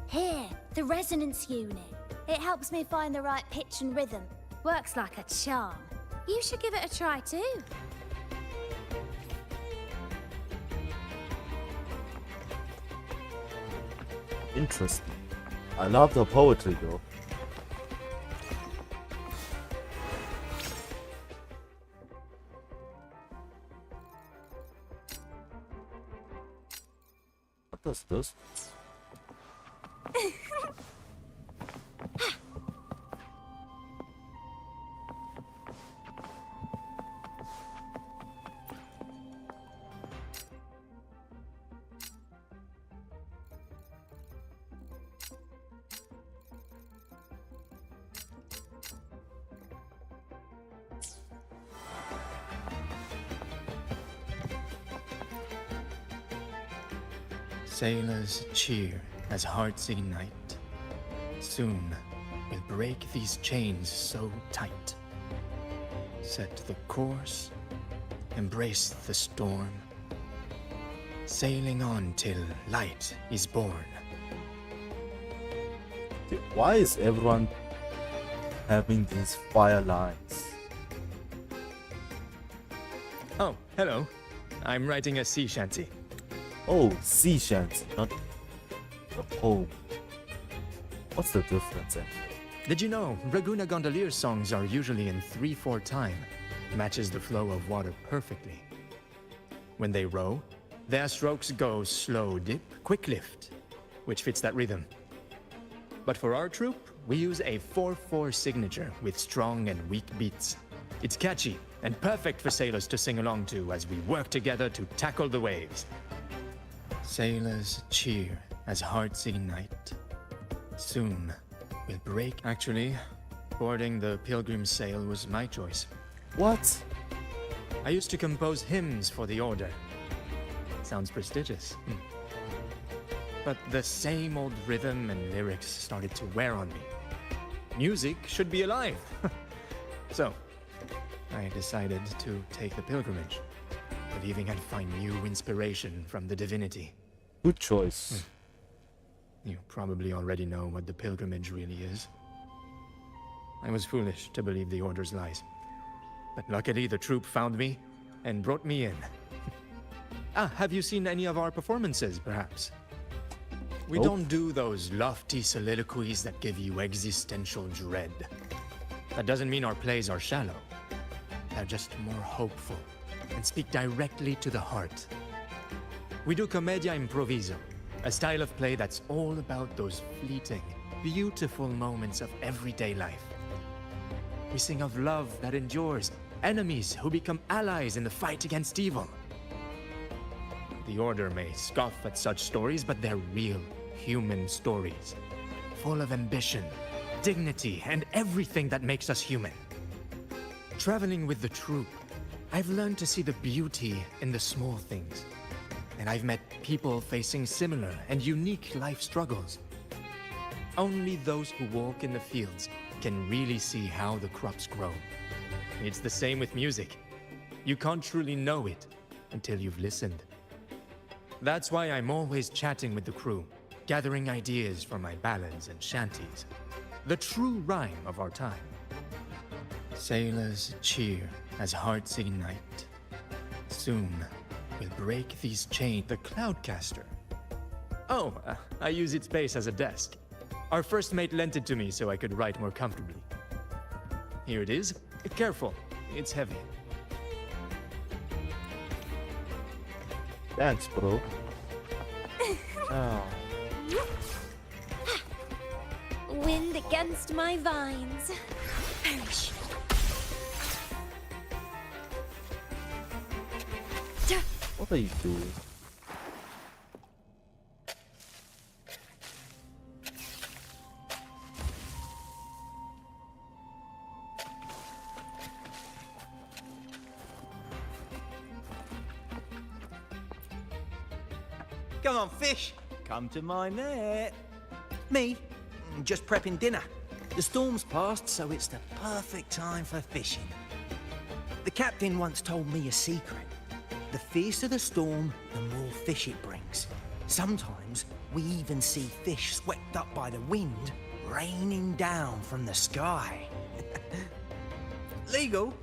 Here, the resonance unit. It helps me find the right pitch and rhythm. Works like a charm. You should give it a try too. Interesting. I love the poetry though. What does this? Sailors cheer as hearts ignite. Soon we'll break these chains so tight. Set the course, embrace the storm, sailing on till light is born. Why is everyone having these fire lines? Oh, hello. I'm writing a sea shanty. Oh, sea shanty, not a poem. What's the difference anyway? Did you know Raguna Gondolier's songs are usually in 3/4 time? Matches the flow of water perfectly. When they row, their strokes go slow dip, quick lift, which fits that rhythm. But for our troupe, we use a 4/4 signature with strong and weak beats. It's catchy and perfect for sailors to sing along to as we work together to tackle the waves. Sailors cheer as hearts ignite. Soon we'll break. Actually, boarding the Pilgrim's Sail was my choice. What? I used to compose hymns for the Order. Sounds prestigious. But the same old rhythm and lyrics started to wear on me. Music should be alive. So, I decided to take the pilgrimage, believing I'd find new inspiration from the divinity. Good choice. You probably already know what the pilgrimage really is. I was foolish to believe the Order's lies. But luckily the troupe found me and brought me in. Have you seen any of our performances, perhaps? We Nope. don't do those lofty soliloquies that give you existential dread. That doesn't mean our plays are shallow. They're just more hopeful and speak directly to the heart. We do commedia improviso, a style of play that's all about those fleeting, beautiful moments of everyday life. We sing of love that endures, enemies who become allies in the fight against evil. The Order may scoff at such stories, but they're real, human stories, full of ambition, dignity, and everything that makes us human. Traveling with the troupe, I've learned to see the beauty in the small things. And I've met people facing similar and unique life struggles. Only those who walk in the fields can really see how the crops grow. It's the same with music. You can't truly know it until you've listened. That's why I'm always chatting with the crew, gathering ideas for my ballads and shanties. The true rhyme of our time. Sailors cheer as hearts ignite. Soon, we'll break these chains. The Cloudcaster. Oh, I use its base as a desk. Our first mate lent it to me so I could write more comfortably. Here it is. Careful, it's heavy. Thanks, bro. Oh. Wind against my vines. Perish. What are you doing? Come on, fish. Come to my net. Me? Just prepping dinner. The storm's passed, so it's the perfect time for fishing. The captain once told me a secret. The fiercer the storm, the more fish it brings. Sometimes we even see fish swept up by the wind, raining down from the sky. Legal?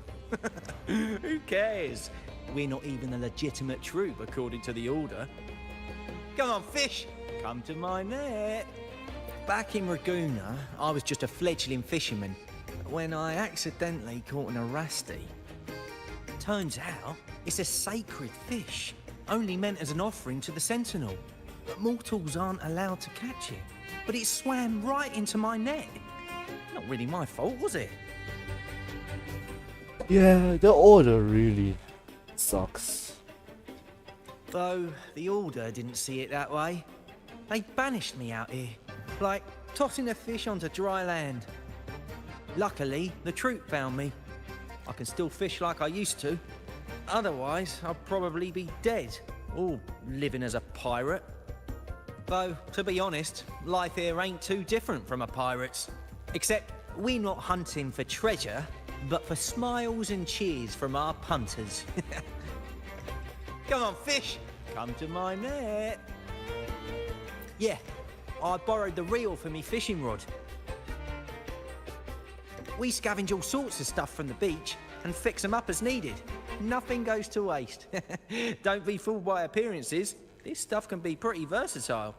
Who cares? We're not even a legitimate troop according to the Order. Come on, fish. Come to my net. Back in Raguna, I was just a fledgling fisherman when I accidentally caught an arasti. Turns out, it's a sacred fish, only meant as an offering to the Sentinel. But mortals aren't allowed to catch it. But it swam right into my net. Not really my fault, was it? Yeah, the Order really sucks. Though the Order didn't see it that way. They banished me out here, like tossing a fish onto dry land. Luckily, the troop found me. I can still fish like I used to. Otherwise, I'd probably be dead, or living as a pirate. Though, to be honest, life here ain't too different from a pirate's. Except, we're not hunting for treasure, but for smiles and cheers from our punters. Come on, fish. Come to my net. Yeah, I borrowed the reel for me fishing rod. We scavenge all sorts of stuff from the beach and fix them up as needed. Nothing goes to waste. Don't be fooled by appearances. This stuff can be pretty versatile.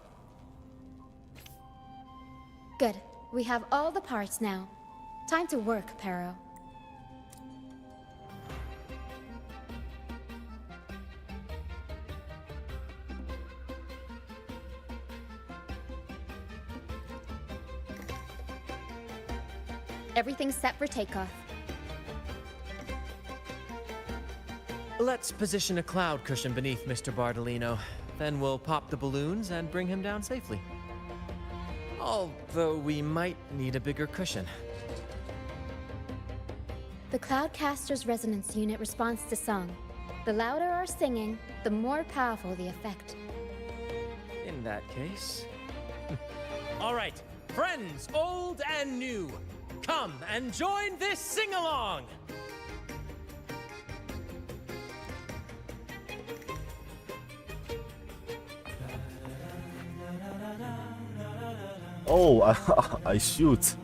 Good. We have all the parts now. Time to work, Pero. Everything's set for takeoff. Let's position a cloud cushion beneath Mr. Bardolino. Then we'll pop the balloons and bring him down safely. Although we might need a bigger cushion. The Cloudcaster's resonance unit responds to song. The louder our singing, the more powerful the effect. In that case... All right, friends old and new, come and join this sing-along! Oh, I shoot.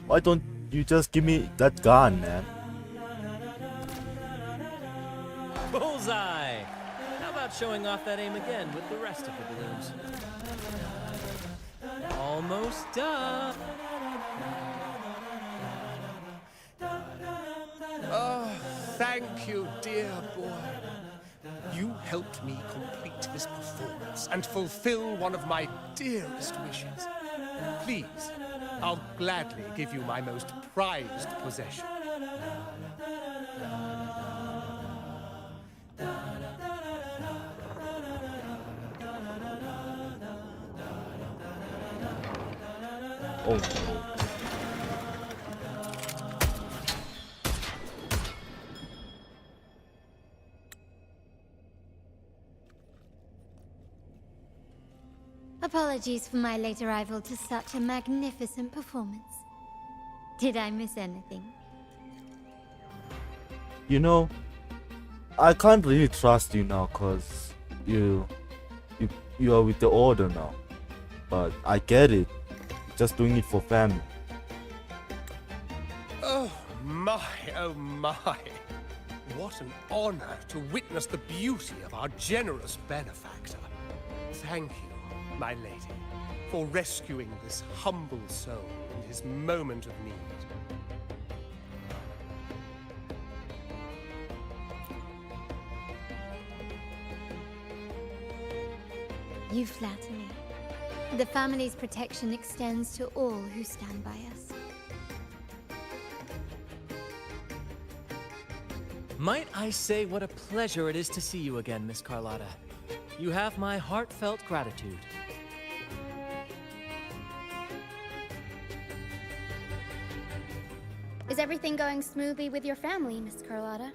Why don't you just give me that gun, man? Bullseye! How about showing off that aim again with the rest of the balloons? Almost done! Oh, thank you, dear boy. You helped me complete this performance and fulfill one of my dearest wishes. Please, I'll gladly give you my most prized possession. Oh no. Apologies for my late arrival to such a magnificent performance. Did I miss anything? You know, I can't really trust you now cause you are with the order now. But I get it. Just doing it for family. Oh my. What an honor to witness the beauty of our generous benefactor. Thank you, my lady, for rescuing this humble soul in his moment of need. You flatter me. The family's protection extends to all who stand by us. Might I say what a pleasure it is to see you again, Miss Carlotta. You have my heartfelt gratitude. Is everything going smoothly with your family, Miss Carlotta?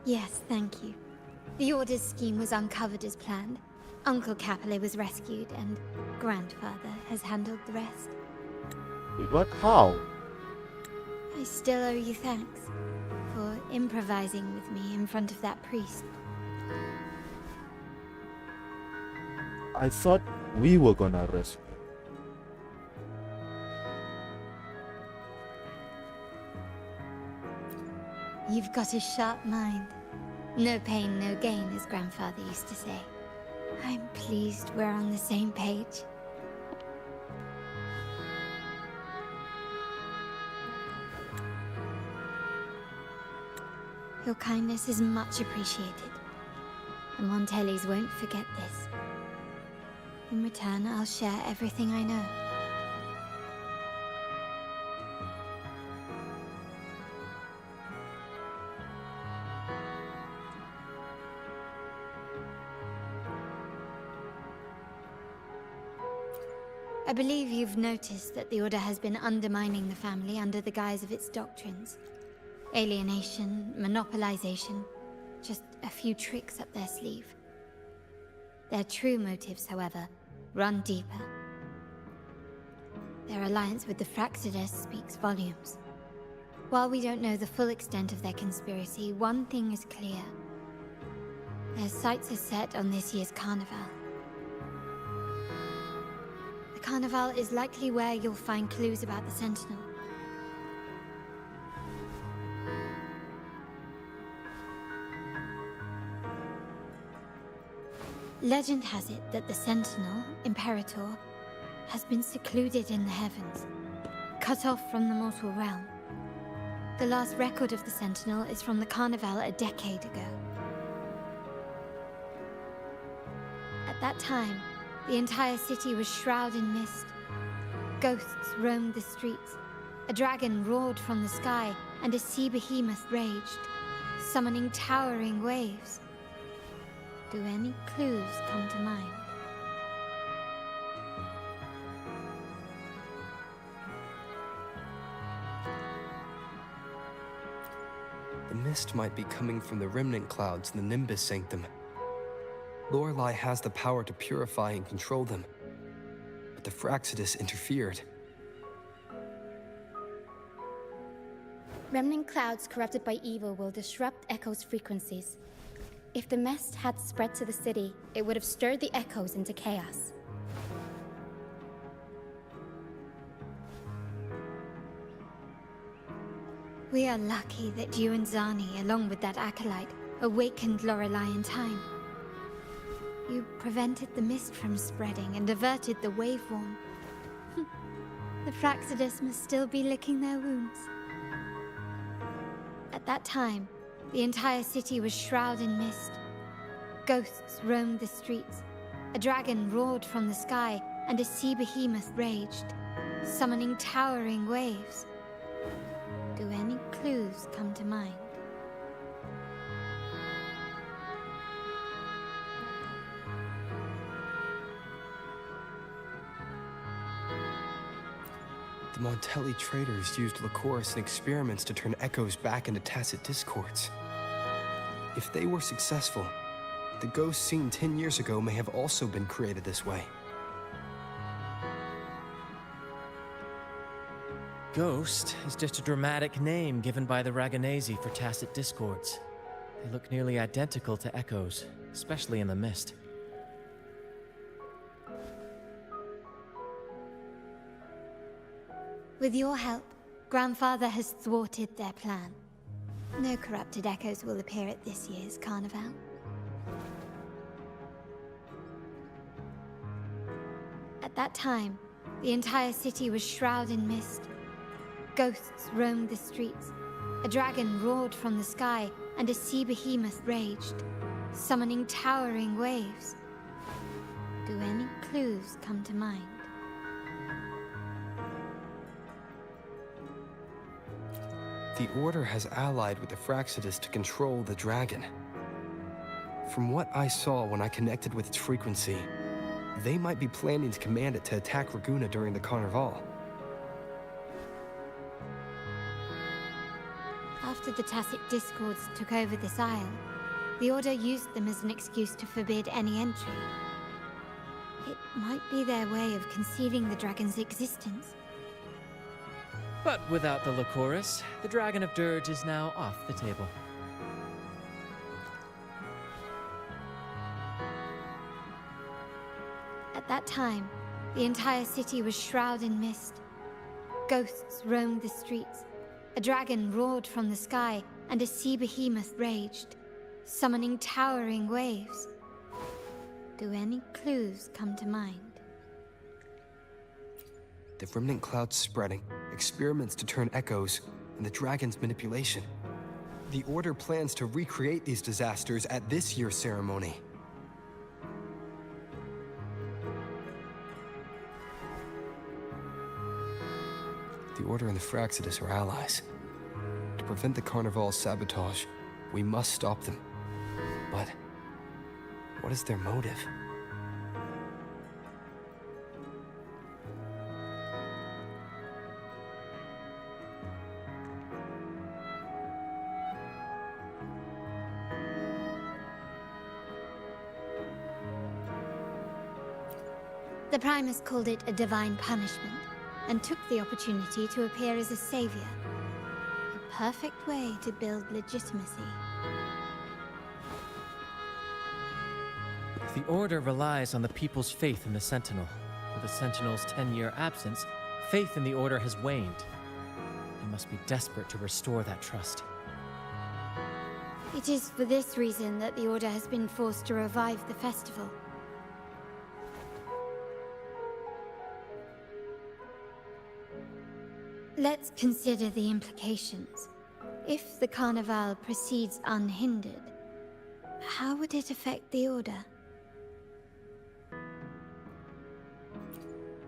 Yes, thank you. The Order's scheme was uncovered as planned. Uncle Capilet was rescued, and Grandfather has handled the rest. What? How? I still owe you thanks for improvising with me in front of that priest. I thought we were gonna rescue. You've got a sharp mind. No pain, no gain, as Grandfather used to say. I'm pleased we're on the same page. Your kindness is much appreciated. The Montellis won't forget this. In return, I'll share everything I know. I believe you've noticed that the Order has been undermining the family under the guise of its doctrines. Alienation, monopolization, just a few tricks up their sleeve. Their true motives, however, run deeper. Their alliance with the Fraxides speaks volumes. While we don't know the full extent of their conspiracy, one thing is clear. Their sights are set on this year's carnival. The carnival is likely where you'll find clues about the Sentinel. Legend has it that the Sentinel, Imperator, has been secluded in the heavens, cut off from the mortal realm. The last record of the Sentinel is from the Carnival a decade ago. At that time, the entire city was shrouded in mist. Ghosts roamed the streets, a dragon roared from the sky, and a sea behemoth raged, summoning towering waves. Do any clues come to mind? The mist might be coming from the remnant clouds in the Nimbus Sanctum. Lorelei has the power to purify and control them, but the Fraxides interfered. Remnant clouds corrupted by evil will disrupt Echo's frequencies. If the mist had spread to the city, it would have stirred the echoes into chaos. We are lucky that you and Zani, along with that acolyte, awakened Lorelei in time. You prevented the mist from spreading and averted the waveworn. The Fraxides must still be licking their wounds. At that time, the entire city was shrouded in mist. Ghosts roamed the streets. A dragon roared from the sky, and a sea behemoth raged, summoning towering waves. Do any clues come to mind? The Montelli traders used Lycoris and experiments to turn echoes back into tacit discords. If they were successful, the ghosts seen 10 years ago may have also been created this way. Ghost is just a dramatic name given by the Raganesi for tacit discords. They look nearly identical to echoes, especially in the mist. With your help, Grandfather has thwarted their plan. No corrupted echoes will appear at this year's carnival. At that time, the entire city was shrouded in mist. Ghosts roamed the streets. A dragon roared from the sky, and a sea behemoth raged, summoning towering waves. Do any clues come to mind? The Order has allied with the Fraxidus to control the dragon. From what I saw when I connected with its frequency, they might be planning to command it to attack Raguna during the Carnival. After the Tacit Discords took over this isle, the Order used them as an excuse to forbid any entry. It might be their way of concealing the dragon's existence. But without the Lycoris, the Dragon of Dirge is now off the table. At that time, the entire city was shrouded in mist. Ghosts roamed the streets. A dragon roared from the sky, and a sea behemoth raged, summoning towering waves. Do any clues come to mind? The remnant clouds spreading, experiments to turn echoes, and the dragon's manipulation. The Order plans to recreate these disasters at this year's ceremony. The Order and the Fraxidus are allies. To prevent the Carnival's sabotage, we must stop them. But what is their motive? The Primus called it a divine punishment, and took the opportunity to appear as a savior. A perfect way to build legitimacy. The Order relies on the people's faith in the Sentinel. With the Sentinel's 10-year absence, faith in the Order has waned. They must be desperate to restore that trust. It is for this reason that the Order has been forced to revive the festival. Let's consider the implications. If the Carnival proceeds unhindered, how would it affect the Order?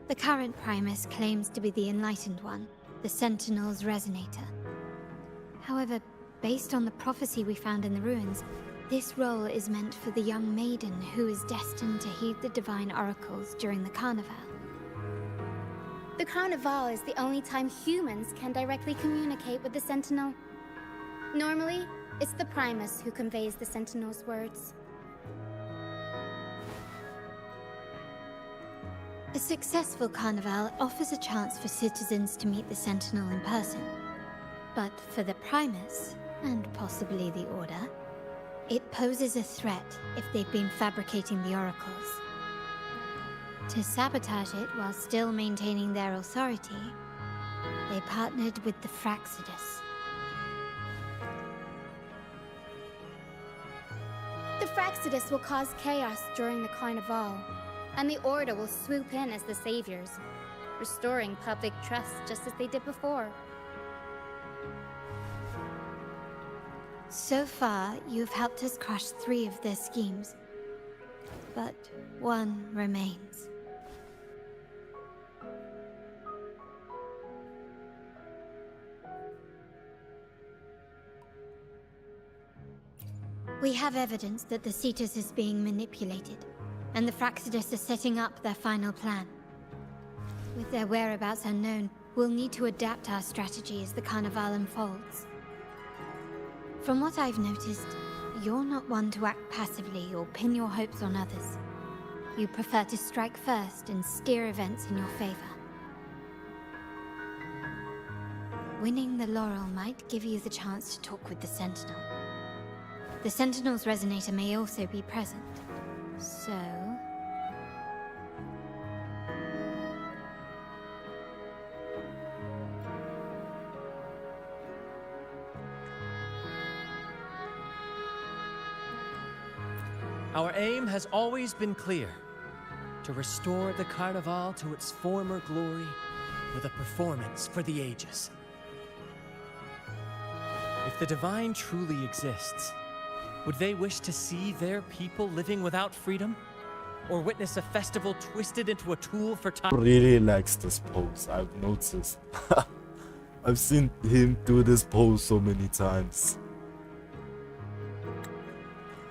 The current Primus claims to be the Enlightened One, the Sentinel's Resonator. However, based on the prophecy we found in the ruins, this role is meant for the young maiden who is destined to heed the divine oracles during the Carnival. The Carnival is the only time humans can directly communicate with the Sentinel. Normally, it's the Primus who conveys the Sentinel's words. A successful Carnival offers a chance for citizens to meet the Sentinel in person. But for the Primus, and possibly the Order, it poses a threat if they've been fabricating the oracles. To sabotage it while still maintaining their authority, they partnered with the Fraxidus. The Fraxidus will cause chaos during the Carnival, and the Order will swoop in as the saviors, restoring public trust just as they did before. So far, you have helped us crush 3 of their schemes. But one remains. We have evidence that the Cetus is being manipulated, and the Fraxidus are setting up their final plan. With their whereabouts unknown, we'll need to adapt our strategy as the Carnival unfolds. From what I've noticed, you're not one to act passively or pin your hopes on others. You prefer to strike first and steer events in your favor. Winning the laurel might give you the chance to talk with the Sentinel. The Sentinel's resonator may also be present, so... Our aim has always been clear: to restore the Carnival to its former glory with a performance for the ages. If the Divine truly exists, would they wish to see their people living without freedom? Or witness a festival twisted into a tool for time? Really likes this pose, I've noticed. I've seen him do this pose so many times.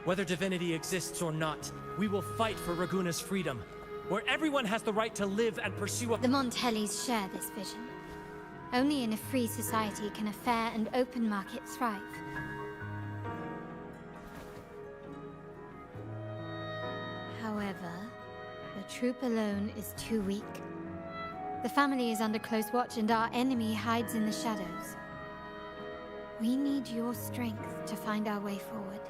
Whether divinity exists or not, we will fight for Raguna's freedom, where everyone has the right to live and pursue a— The Montellis share this vision. Only in a free society can a fair and open market thrive. However, the troop alone is too weak. The family is under close watch and our enemy hides in the shadows. We need your strength to find our way forward.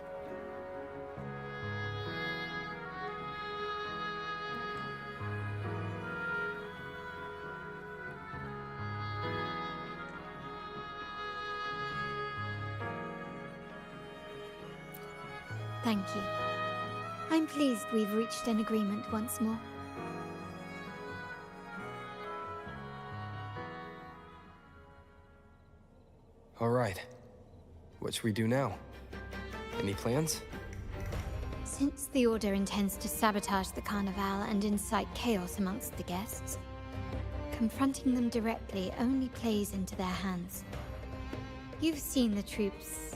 Thank you. I'm pleased we've reached an agreement once more. All right. What should we do now? Any plans? Since the Order intends to sabotage the Carnival and incite chaos amongst the guests, confronting them directly only plays into their hands. You've seen the troops'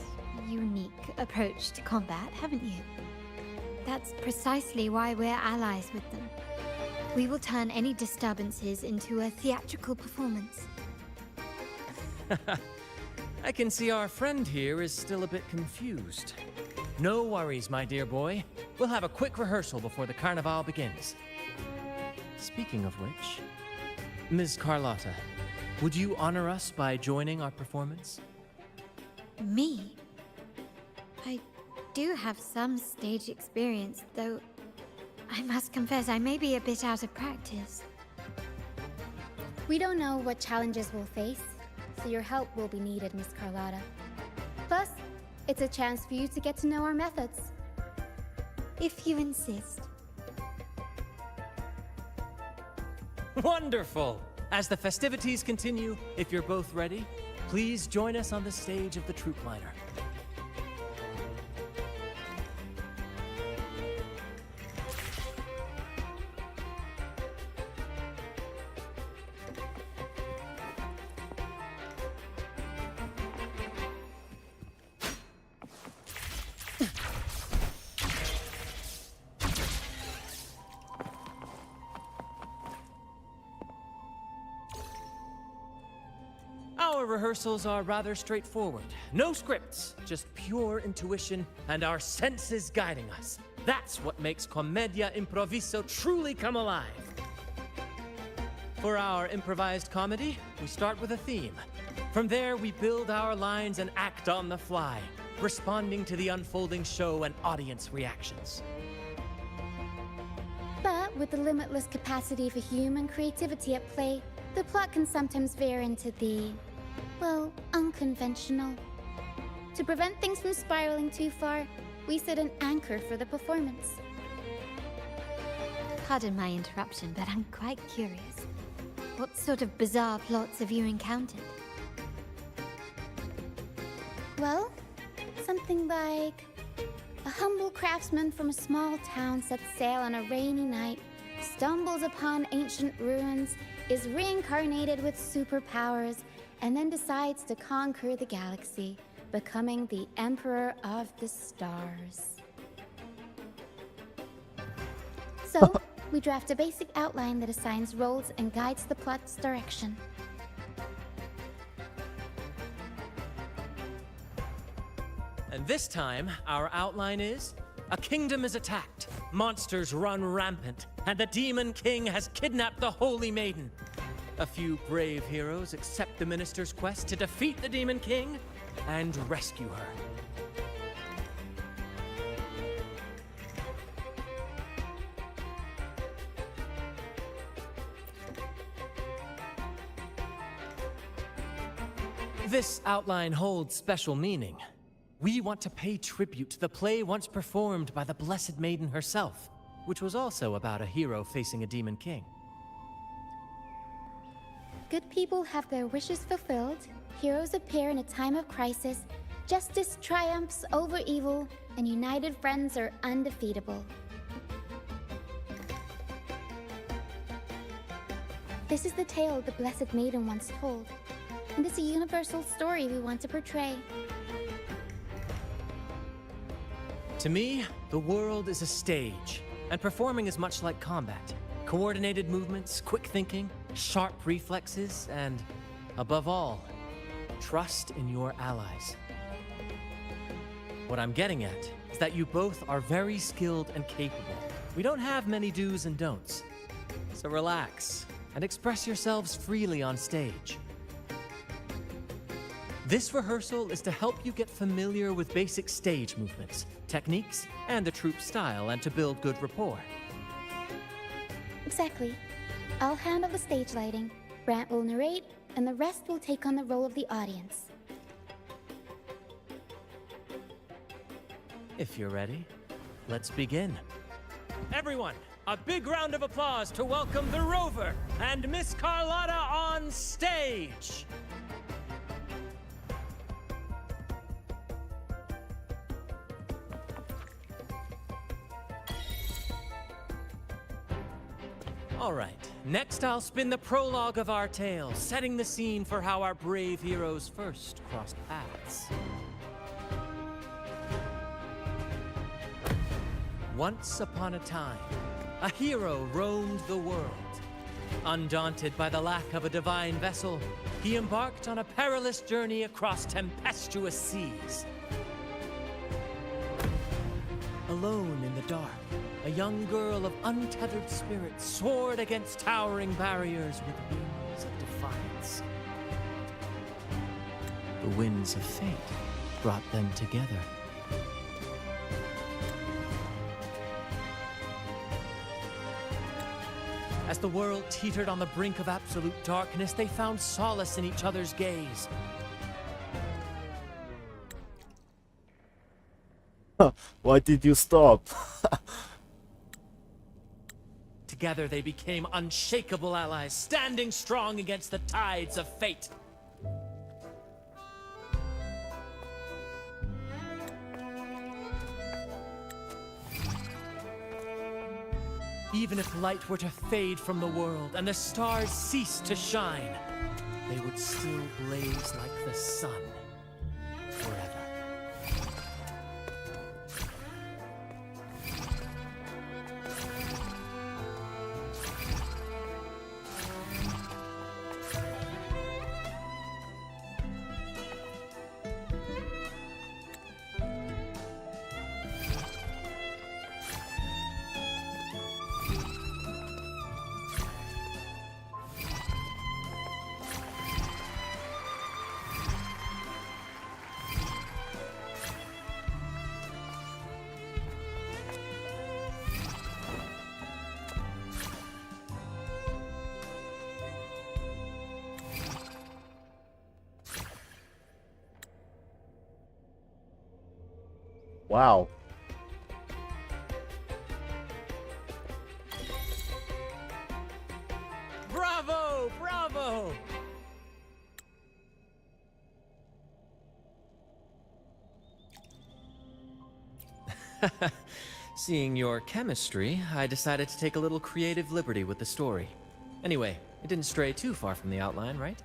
unique approach to combat, haven't you? That's precisely why we're allies with them. We will turn any disturbances into a theatrical performance. I can see our friend here is still a bit confused. No worries, my dear boy. We'll have a quick rehearsal before the Carnival begins. Speaking of which, Ms. Carlotta, would you honor us by joining our performance? Me? I do have some stage experience, though I must confess I may be a bit out of practice. We don't know what challenges we'll face, so your help will be needed, Miss Carlotta. Plus, it's a chance for you to get to know our methods. If you insist. Wonderful! As the festivities continue, if you're both ready, please join us on the stage of the troop liner. Our rehearsals are rather straightforward. No scripts, just pure intuition and our senses guiding us. That's what makes Commedia Improviso truly come alive. For our improvised comedy, we start with a theme. From there, we build our lines and act on the fly, responding to the unfolding show and audience reactions. But with the limitless capacity for human creativity at play, the plot can sometimes veer into the, well, unconventional. To prevent things from spiraling too far, we set an anchor for the performance. Pardon my interruption, but I'm quite curious. What sort of bizarre plots have you encountered? Well, some something like a humble craftsman from a small town sets sail on a rainy night, stumbles upon ancient ruins, is reincarnated with superpowers, and then decides to conquer the galaxy, becoming the Emperor of the Stars. So, we draft a basic outline that assigns roles and guides the plot's direction. And this time, our outline is: a kingdom is attacked, monsters run rampant, and the Demon King has kidnapped the Holy Maiden. A few brave heroes accept the minister's quest to defeat the Demon King and rescue her. This outline holds special meaning. We want to pay tribute to the play once performed by the Blessed Maiden herself, which was also about a hero facing a Demon King. Good people have their wishes fulfilled, heroes appear in a time of crisis, justice triumphs over evil, and united friends are undefeatable. This is the tale the Blessed Maiden once told, and it's a universal story we want to portray. To me, the world is a stage, and performing is much like combat. Coordinated movements, quick thinking, sharp reflexes, and, above all, trust in your allies. What I'm getting at is that you both are very skilled and capable. We don't have many do's and don'ts. So relax and express yourselves freely on stage. This rehearsal is to help you get familiar with basic stage movements, techniques, and the troupe style, and to build good rapport. Exactly. I'll handle the stage lighting, Brant will narrate, and the rest will take on the role of the audience. If you're ready, let's begin. Everyone, a big round of applause to welcome the Rover and Miss Carlotta on stage! All right, next I'll spin the prologue of our tale, setting the scene for how our brave heroes first crossed paths. Once upon a time, a hero roamed the world. Undaunted by the lack of a divine vessel, he embarked on a perilous journey across tempestuous seas. Alone in the dark, a young girl of untethered spirit soared against towering barriers with wings of defiance. The winds of fate brought them together. As the world teetered on the brink of absolute darkness, they found solace in each other's gaze. Why did you stop? Together they became unshakable allies, standing strong against the tides of fate. Even if light were to fade from the world and the stars cease to shine, they would still blaze like the sun forever. Wow. Bravo! Bravo! Seeing your chemistry, I decided to take a little creative liberty with the story. Anyway, it didn't stray too far from the outline, right?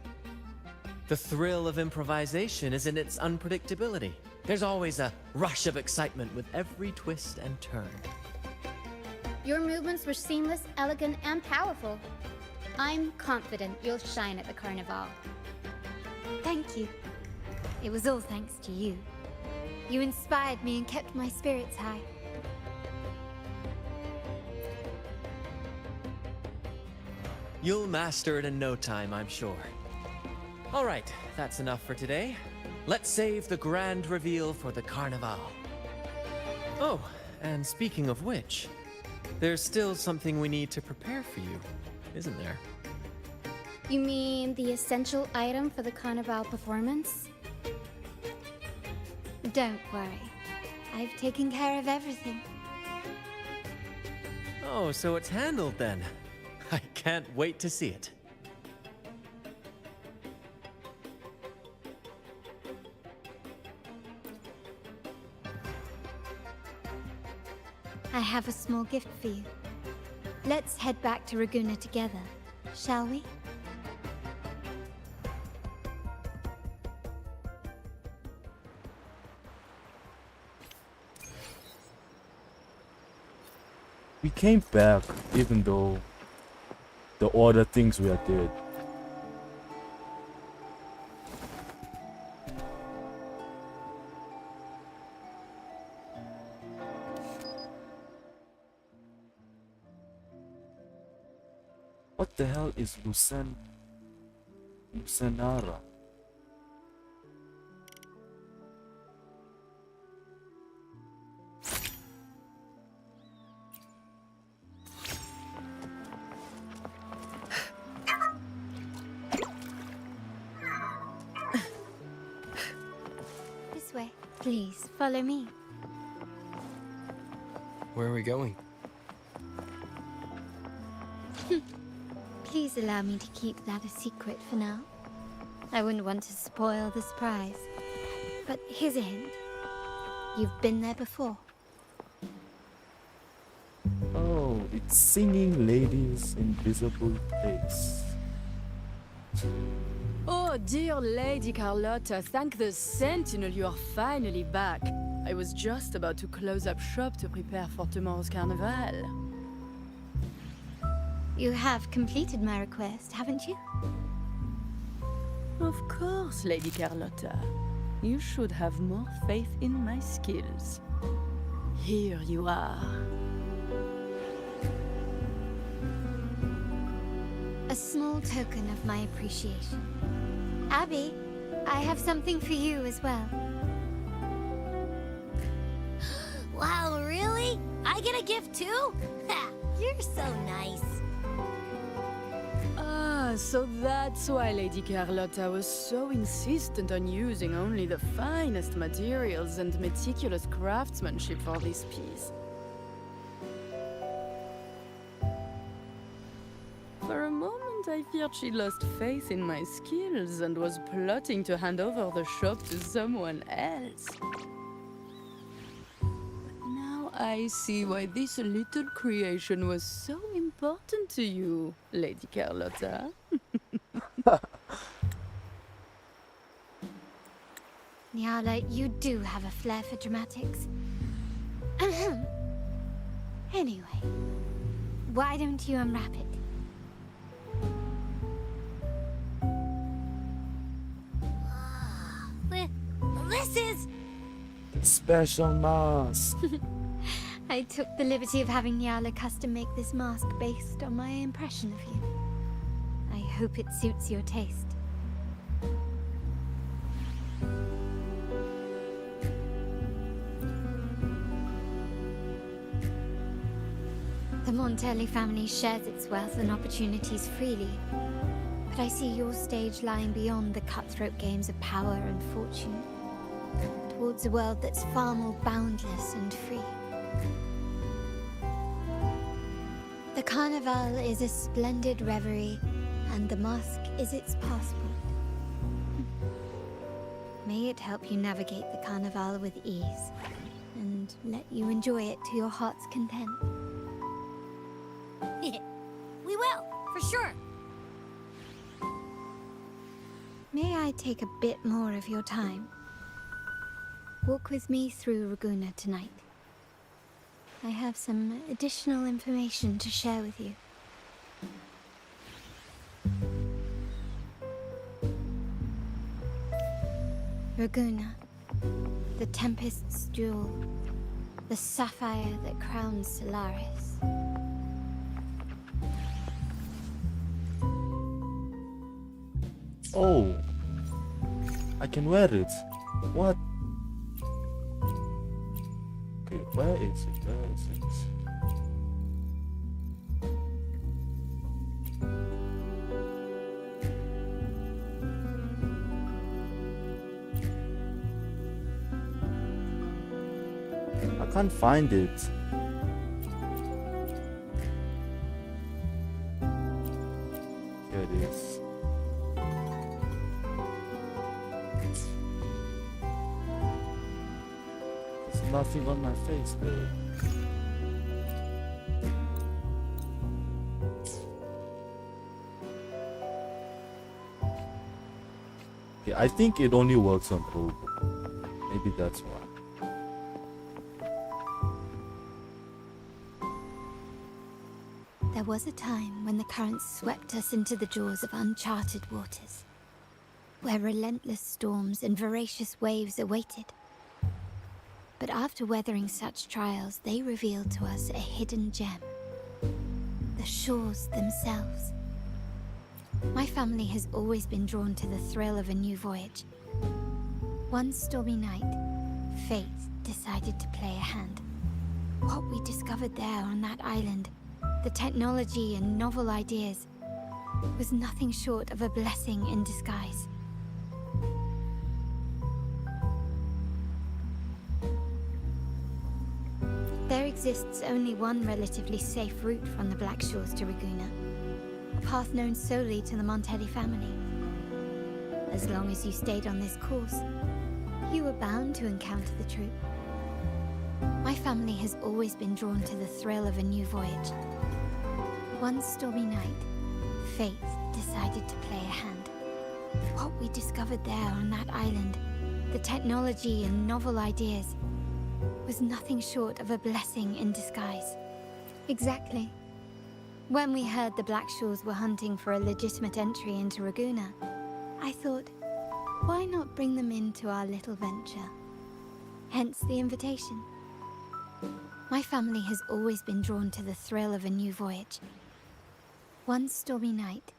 The thrill of improvisation is in its unpredictability. There's always a rush of excitement with every twist and turn. Your movements were seamless, elegant, and powerful. I'm confident you'll shine at the Carnival. Thank you. It was all thanks to you. You inspired me and kept my spirits high. You'll master it in no time, I'm sure. All right, that's enough for today. Let's save the grand reveal for the Carnival. Oh, and speaking of which, there's still something we need to prepare for you, isn't there? You mean the essential item for the Carnival performance? Don't worry. I've taken care of everything. Oh, so it's handled then. I can't wait to see it. I have a small gift for you. Let's head back to Raguna together, shall we? We came back even though the order things we did. What the hell is Lucenara? This way. Please, follow me. Where are we going? Please allow me to keep that a secret for now. I wouldn't want to spoil the surprise. But here's a hint. You've been there before. Oh, it's Singing Lady's Invisible Place. Oh, dear Lady Carlotta, thank the Sentinel you are finally back. I was just about to close up shop to prepare for tomorrow's carnival. You have completed my request, haven't you? Of course, Lady Carlotta. You should have more faith in my skills. Here you are. A small token of my appreciation. Abby, I have something for you as well. Wow, really? I get a gift too? Ha! You're so nice. Ah, so that's why Lady Carlotta was so insistent on using only the finest materials and meticulous craftsmanship for this piece. For a moment, I feared she lost faith in my skills and was plotting to hand over the shop to someone else. But now I see why this little creation was so important to you, Lady Carlotta. Nyala, you do have a flair for dramatics. Ahem. Anyway, why don't you unwrap it? This is... Special mask. I took the liberty of having Nyala custom make this mask based on my impression of you. I hope it suits your taste. The Montelli family shares its wealth and opportunities freely, but I see your stage lying beyond the cutthroat games of power and fortune, towards a world that's far more boundless and free. The Carnival is a splendid reverie, and the mask is its passport. May it help you navigate the Carnival with ease, and and let you enjoy it to your heart's content. We will, for sure. May I take a bit more of your time? Walk with me through Raguna tonight. I have some additional information to share with you. Raguna, the Tempest's jewel, the sapphire that crowns Solaris. Oh, I can wear it. What? Okay, where is it? Where is it? I can't find it. Here it is. There's nothing on my face, though. Okay, I think it only works on Rogue. Maybe that's why. There was a time when the currents swept us into the jaws of uncharted waters, where relentless storms and voracious waves awaited. But after weathering such trials, they revealed to us a hidden gem: the shores themselves. My family has always been drawn to the thrill of a new voyage. One stormy night, fate decided to play a hand. What we discovered there on that island, the technology and novel ideas, was nothing short of a blessing in disguise. There exists only one relatively safe route from the Black Shores to Raguna, a path known solely to the Montelli family. As long as you stayed on this course, you were bound to encounter the truth. My family has always been drawn to the thrill of a new voyage. One stormy night, fate decided to play a hand. What we discovered there on that island, the technology and novel ideas, was nothing short of a blessing in disguise. Exactly. When we heard the Blackshores were hunting for a legitimate entry into Raguna, I thought, why not bring them into our little venture? Hence the invitation. My family has always been drawn to the thrill of a new voyage. One stormy night,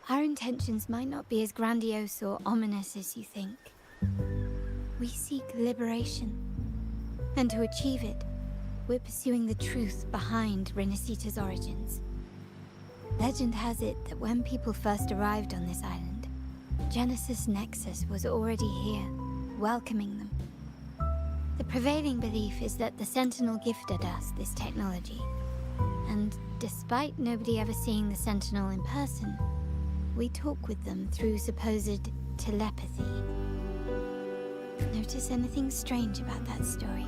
our intentions might not be as grandiose or ominous as you think. We seek liberation. And to achieve it, we're pursuing the truth behind Renacita's origins. Legend has it that when people first arrived on this island, Genesis Nexus was already here, welcoming them. The prevailing belief is that the Sentinel gifted us this technology, and despite nobody ever seeing the Sentinel in person, we talk with them through supposed telepathy. Notice anything strange about that story?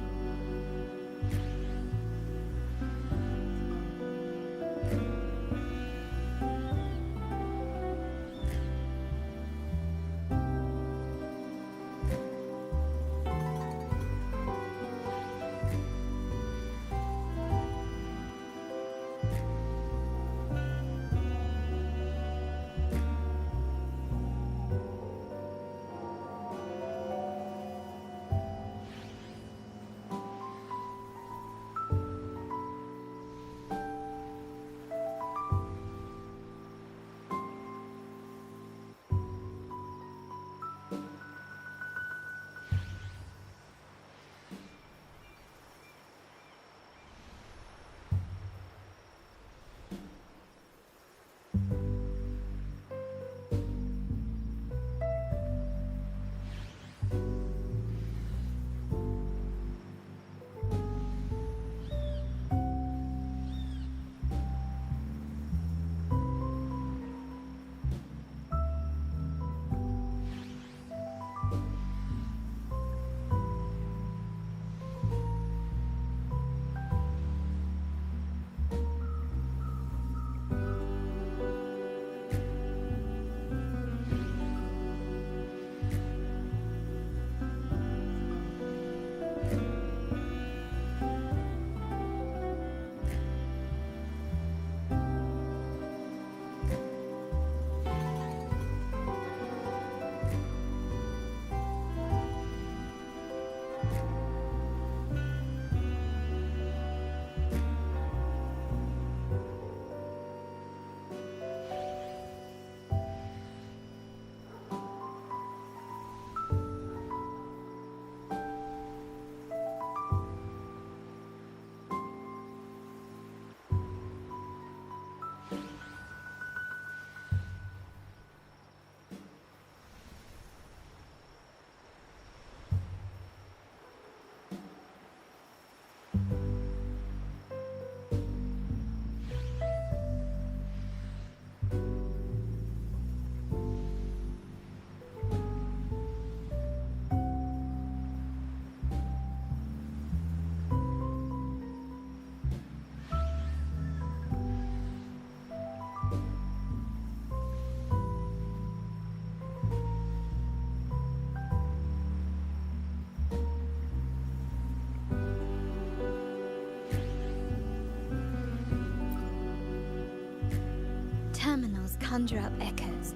terminals conjure up echoes,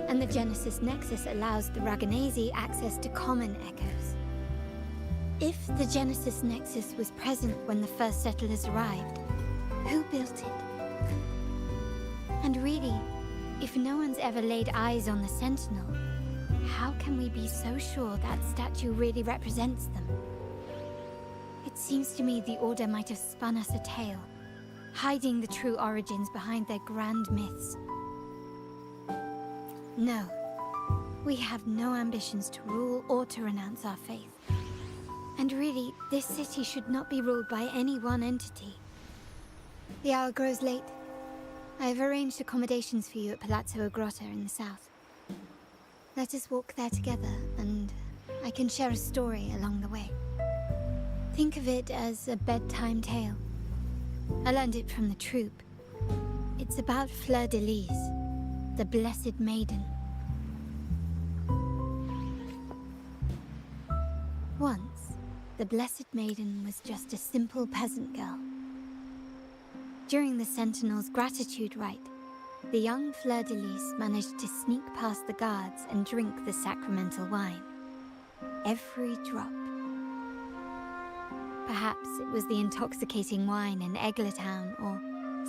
and the Genesis Nexus allows the Raganazi access to common echoes. If the Genesis Nexus was present when the first settlers arrived, who built it? And really, if no one's ever laid eyes on the Sentinel, how can we be so sure that statue really represents them? It seems to me the Order might have spun us a tale, hiding the true origins behind their grand myths. No, we have no ambitions to rule or to renounce our faith. And really, this city should not be ruled by any one entity. The hour grows late. I have arranged accommodations for you at Palazzo Grotta in the south. Let us walk there together, and I can share a story along the way. Think of it as a bedtime tale. I learned it from the troupe. It's about Fleur de Lis, the Blessed Maiden. Once, the Blessed Maiden was just a simple peasant girl. During the Sentinel's gratitude rite, the young Fleur de Lis managed to sneak past the guards and drink the sacramental wine. Every drop. Perhaps it was the intoxicating wine in Eggletown, or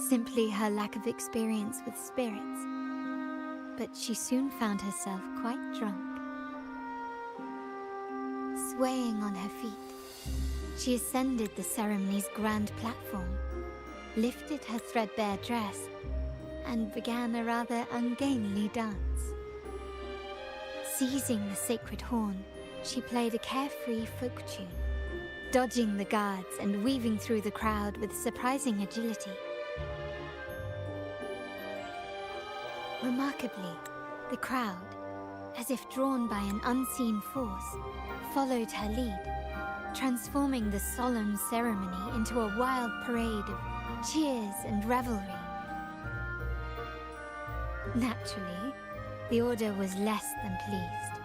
simply her lack of experience with spirits. But she soon found herself quite drunk. Swaying on her feet, she ascended the ceremony's grand platform, lifted her threadbare dress, and began a rather ungainly dance. Seizing the sacred horn, she played a carefree folk tune, dodging the guards and weaving through the crowd with surprising agility. Remarkably, the crowd, as if drawn by an unseen force, followed her lead, transforming the solemn ceremony into a wild parade of cheers and revelry. Naturally, the Order was less than pleased.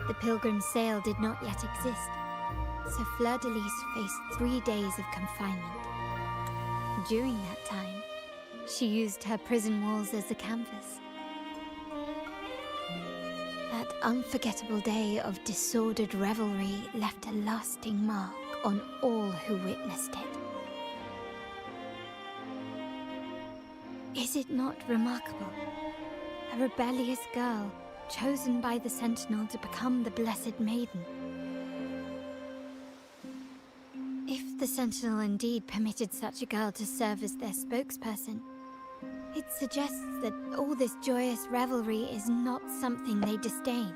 The Pilgrim's Sale did not yet exist, so Fleur de Lis faced 3 days of confinement. During that time, she used her prison walls as a canvas. That unforgettable day of disordered revelry left a lasting mark on all who witnessed it. Is it not remarkable? A rebellious girl chosen by the Sentinel to become the Blessed Maiden. If the Sentinel indeed permitted such a girl to serve as their spokesperson, it suggests that all this joyous revelry is not something they disdain.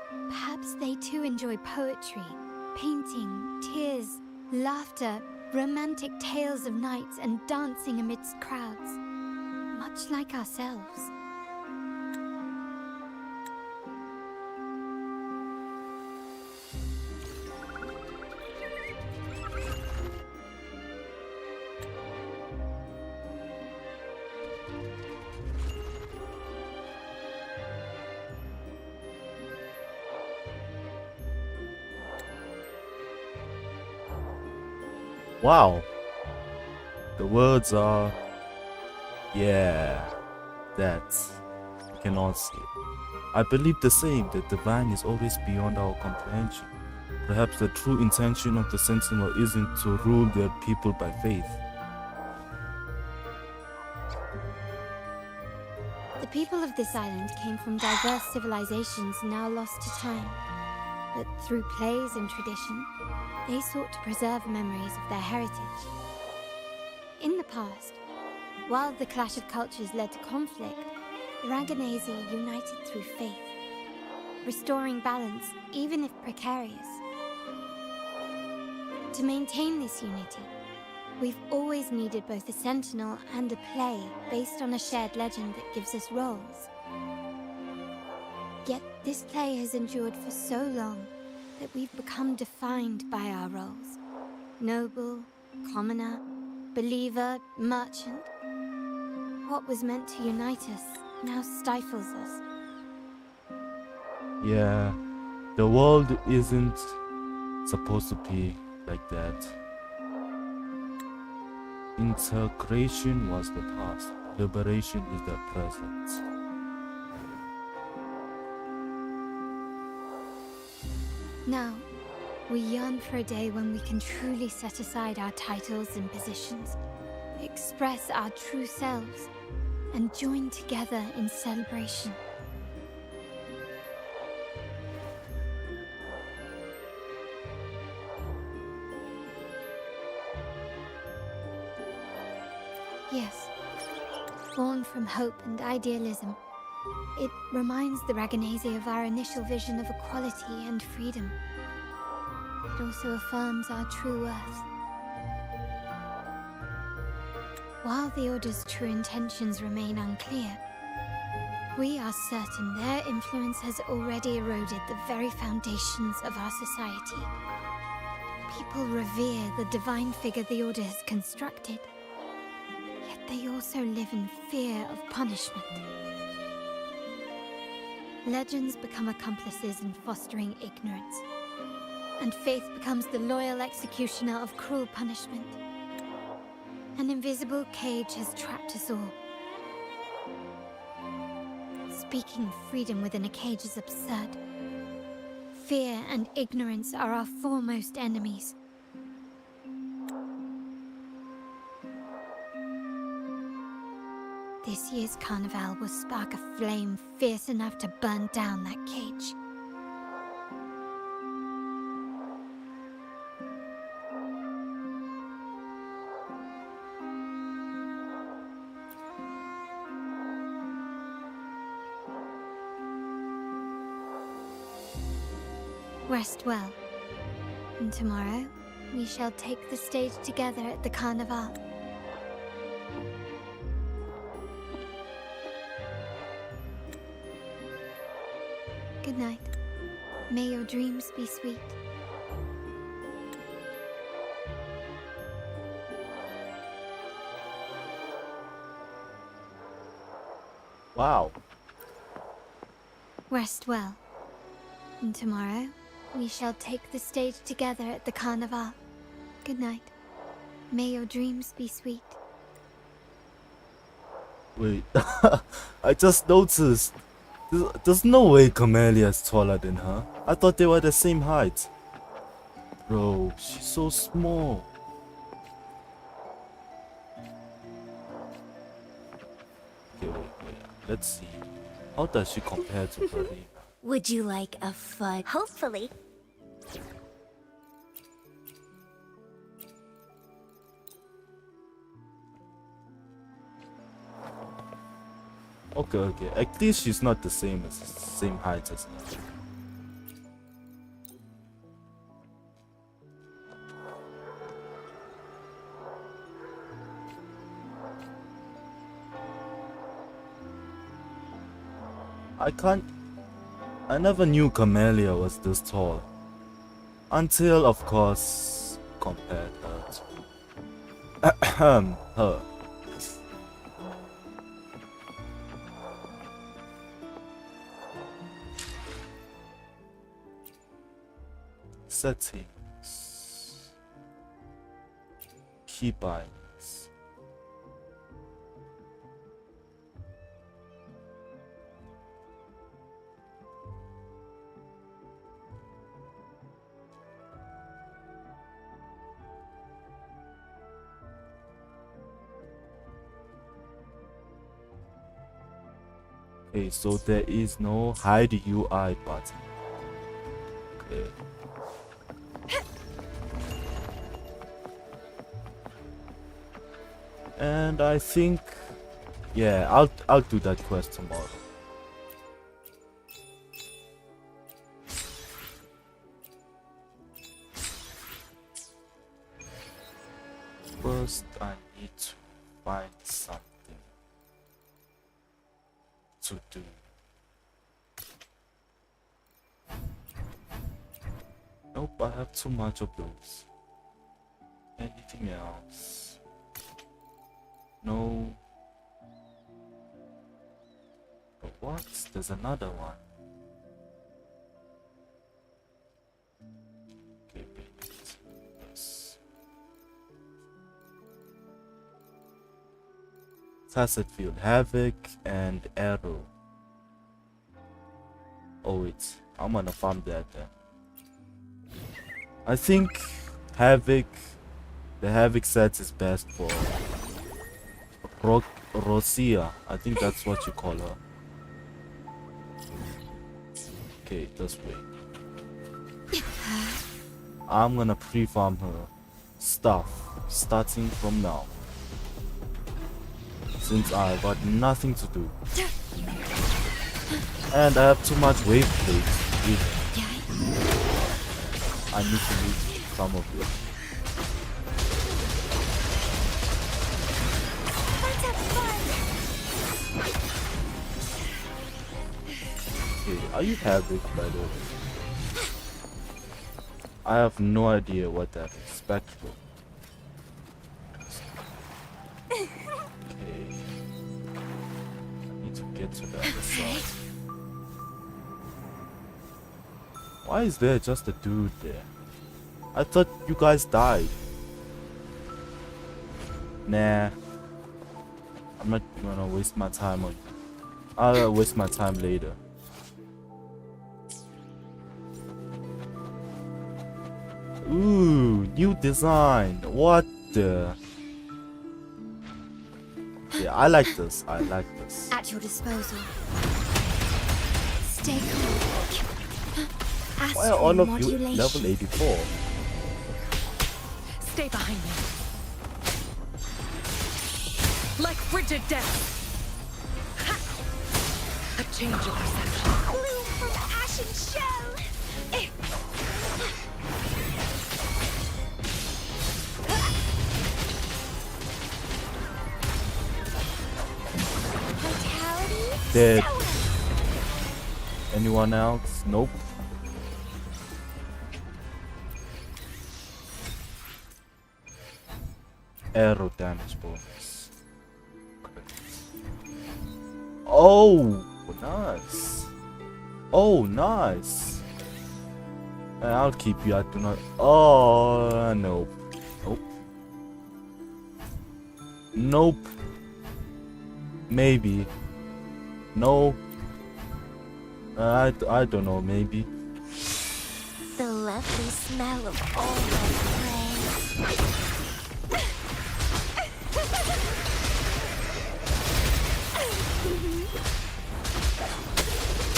Perhaps they too enjoy poetry, painting, tears, laughter, romantic tales of nights, and dancing amidst crowds, much like ourselves. Wow. The words are... Yeah. That's... You cannot say. I believe the same, that divine is always beyond our comprehension. Perhaps the true intention of the Sentinel isn't to rule their people by faith. The people of this island came from diverse civilizations now lost to time. But through plays and tradition, they sought to preserve memories of their heritage. In the past, while the clash of cultures led to conflict, the Raganazi united through faith, restoring balance even if precarious. To maintain this unity, we've always needed both a sentinel and a play based on a shared legend that gives us roles. Yet this play has endured for so long that we've become defined by our roles. Noble, commoner, believer, merchant. What was meant to unite us now stifles us. Yeah, the world isn't supposed to be like that. Integration was the past. Liberation is their presence. Now, we yearn for a day when we can truly set aside our titles and positions, express our true selves, and join together in celebration. Yes, born from hope and idealism, it reminds the Raganese of our initial vision of equality and freedom. It also affirms our true worth. While the Order's true intentions remain unclear, we are certain their influence has already eroded the very foundations of our society. People revere the divine figure the Order has constructed, yet they also live in fear of punishment. Legends become accomplices in fostering ignorance, and faith becomes the loyal executioner of cruel punishment. An invisible cage has trapped us all. Speaking of freedom within a cage is absurd. Fear and ignorance are our foremost enemies. This year's carnival will spark a flame fierce enough to burn down that cage. Rest well, and tomorrow we shall take the stage together at the carnival. Good night. May your dreams be sweet. Wow. Rest well, and tomorrow we shall take the stage together at the carnival. Good night. May your dreams be sweet. Wait, I just noticed. There's no way Camellia is taller than her. I thought they were the same height. Bro, she's so small. Okay, wait. Let's see. How does she compare to Verena? Would you like a fun? Hopefully. Okay. At least she's not the same height as me. I never knew Camellia was this tall. Until, of course, compared her to her. Settings. Keybinds. Okay, so there is no hide UI button. Okay. And I think, yeah, I'll do that quest tomorrow. First, I need to find something to do. Nope, I have too much of those. Anything else? No. But what? There's another one. Okay, wait. Yes. Tacit Field, Havoc, and Arrow. Oh wait, I'm gonna farm that then. I think Havoc, the Havoc set is best for Rosia. I think that's what you call her. Okay, this way. I'm gonna pre-farm her stuff starting from now, since I got nothing to do. And I have too much wave plates. I need to use some of it. Okay, are you Havoc, by the way? I have no idea what that is. Spectral. Okay. I need to get to the other side. Why is there just a dude there? I thought you guys died. Nah. I'm not gonna waste my time on you. I'll waste my time later. Ooh, new design. What the? Yeah, I like this. I like this. At your disposal. Stay cool. Why are all of you level 84? Stay behind me. Like frigid death. Ha! A change of perception. Bloom from ashen shell. Vitality. Dead. Anyone else? Nope. Arrow damage bonus. Oh, nice. Oh, nice. I'll keep you. I do not. Oh, no. Nope. Nope. Maybe. No. I don't know. Maybe. The lovely smell of all my prey.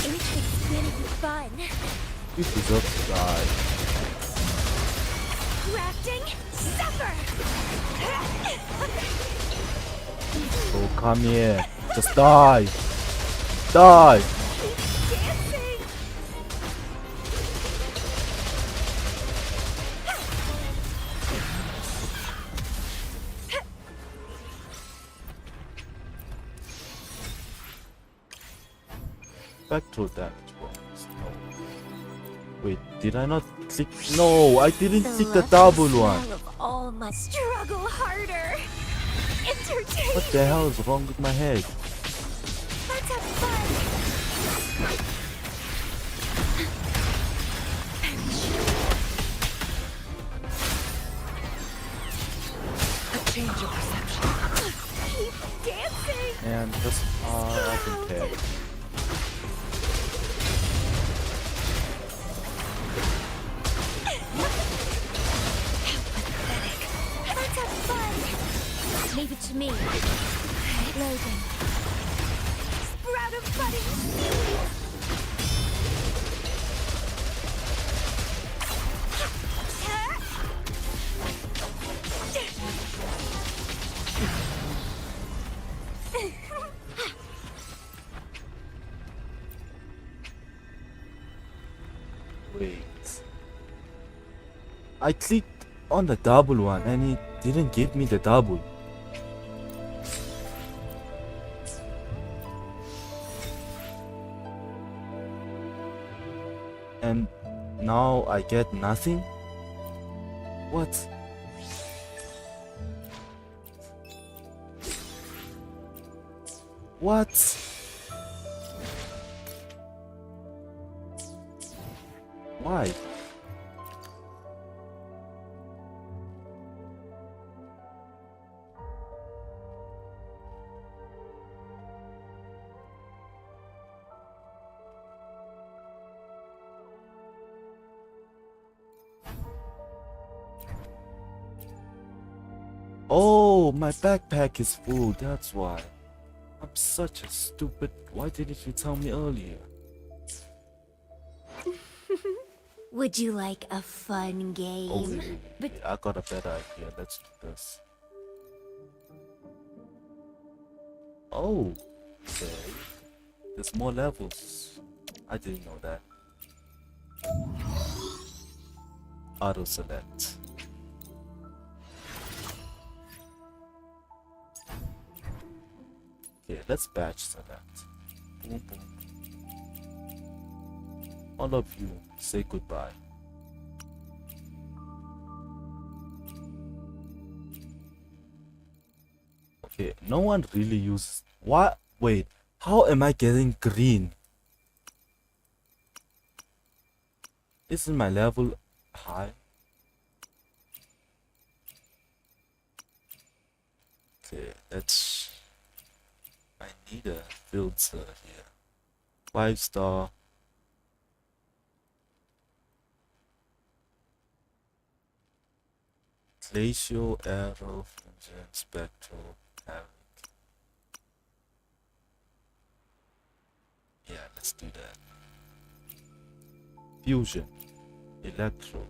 It's gonna be fun. You deserve to die. Crafting, suffer. So come here. Just die. Die. Dancing. Spectral damage bonus. No. Wait, did I not click? No, I didn't click the double one. All my struggle harder. Entertain. What the hell is wrong with my head? Let's have fun. A change of perception. Keep dancing. And just I don't care. Let's have fun. Leave it to me. Logan. Sprout of budding seeds. Wait. I clicked on the double one and it didn't give me the double. And now I get nothing? What? What? Why? Oh, my backpack is full, that's why. I'm such a stupid. Why didn't you tell me earlier? Would you like a fun game? Oh, wait, I got a better idea. Let's do this. Oh, okay. There's more levels. I didn't know that. Auto select. Okay, let's batch select. Boom, boom. All of you, say goodbye. Okay, no one really uses. What? Wait, how am I getting green? Isn't my level high? Okay, let's. I need a filter here. 5-star. Glacial arrow, fusion, spectral, havoc. Yeah, let's do that. Fusion, electro,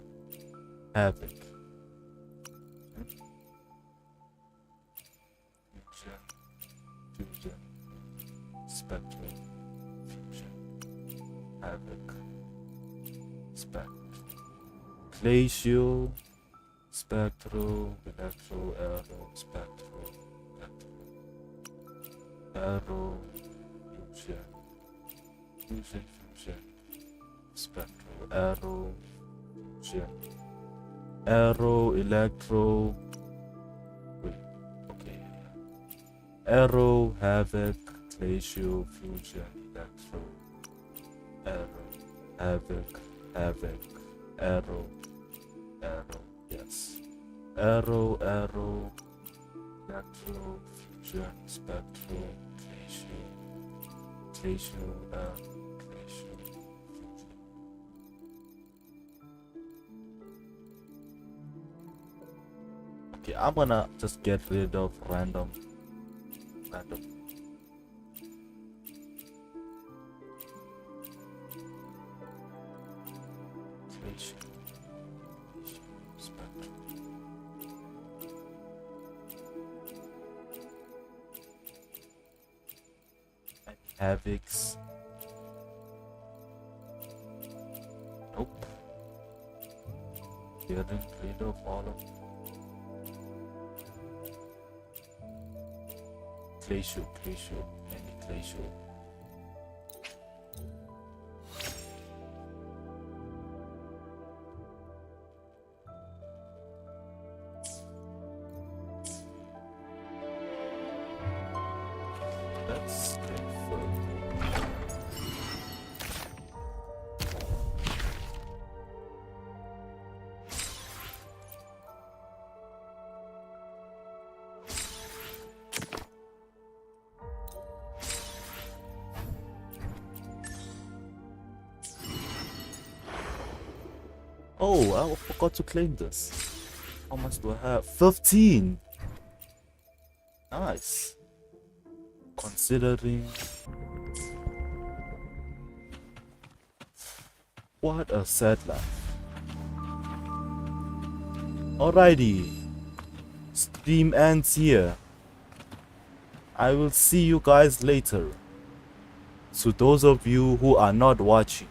havoc. Fusion, fusion, spectral, fusion, havoc, spectral, glacial. Spectral, electro, arrow, spectral, arrow, fusion, fusion, fusion, spectral, arrow, fusion, arrow, electro, wait, okay, arrow, havoc, glacial, fusion, electro, arrow, havoc, havoc, arrow, arrow. Yes. Arrow, arrow, electro, fusion, spectral, glacial, glacial, glacial, fusion. Okay, I'm gonna just get rid of random. Glacial. Havocs. Nope. Getting rid of all of them. Glacial, any glacial. That's straightforward. Oh, I forgot to claim this. How much do I have? 15! Nice. Considering... What a sad life. Alrighty. Stream ends here. I will see you guys later. To those of you who are not watching,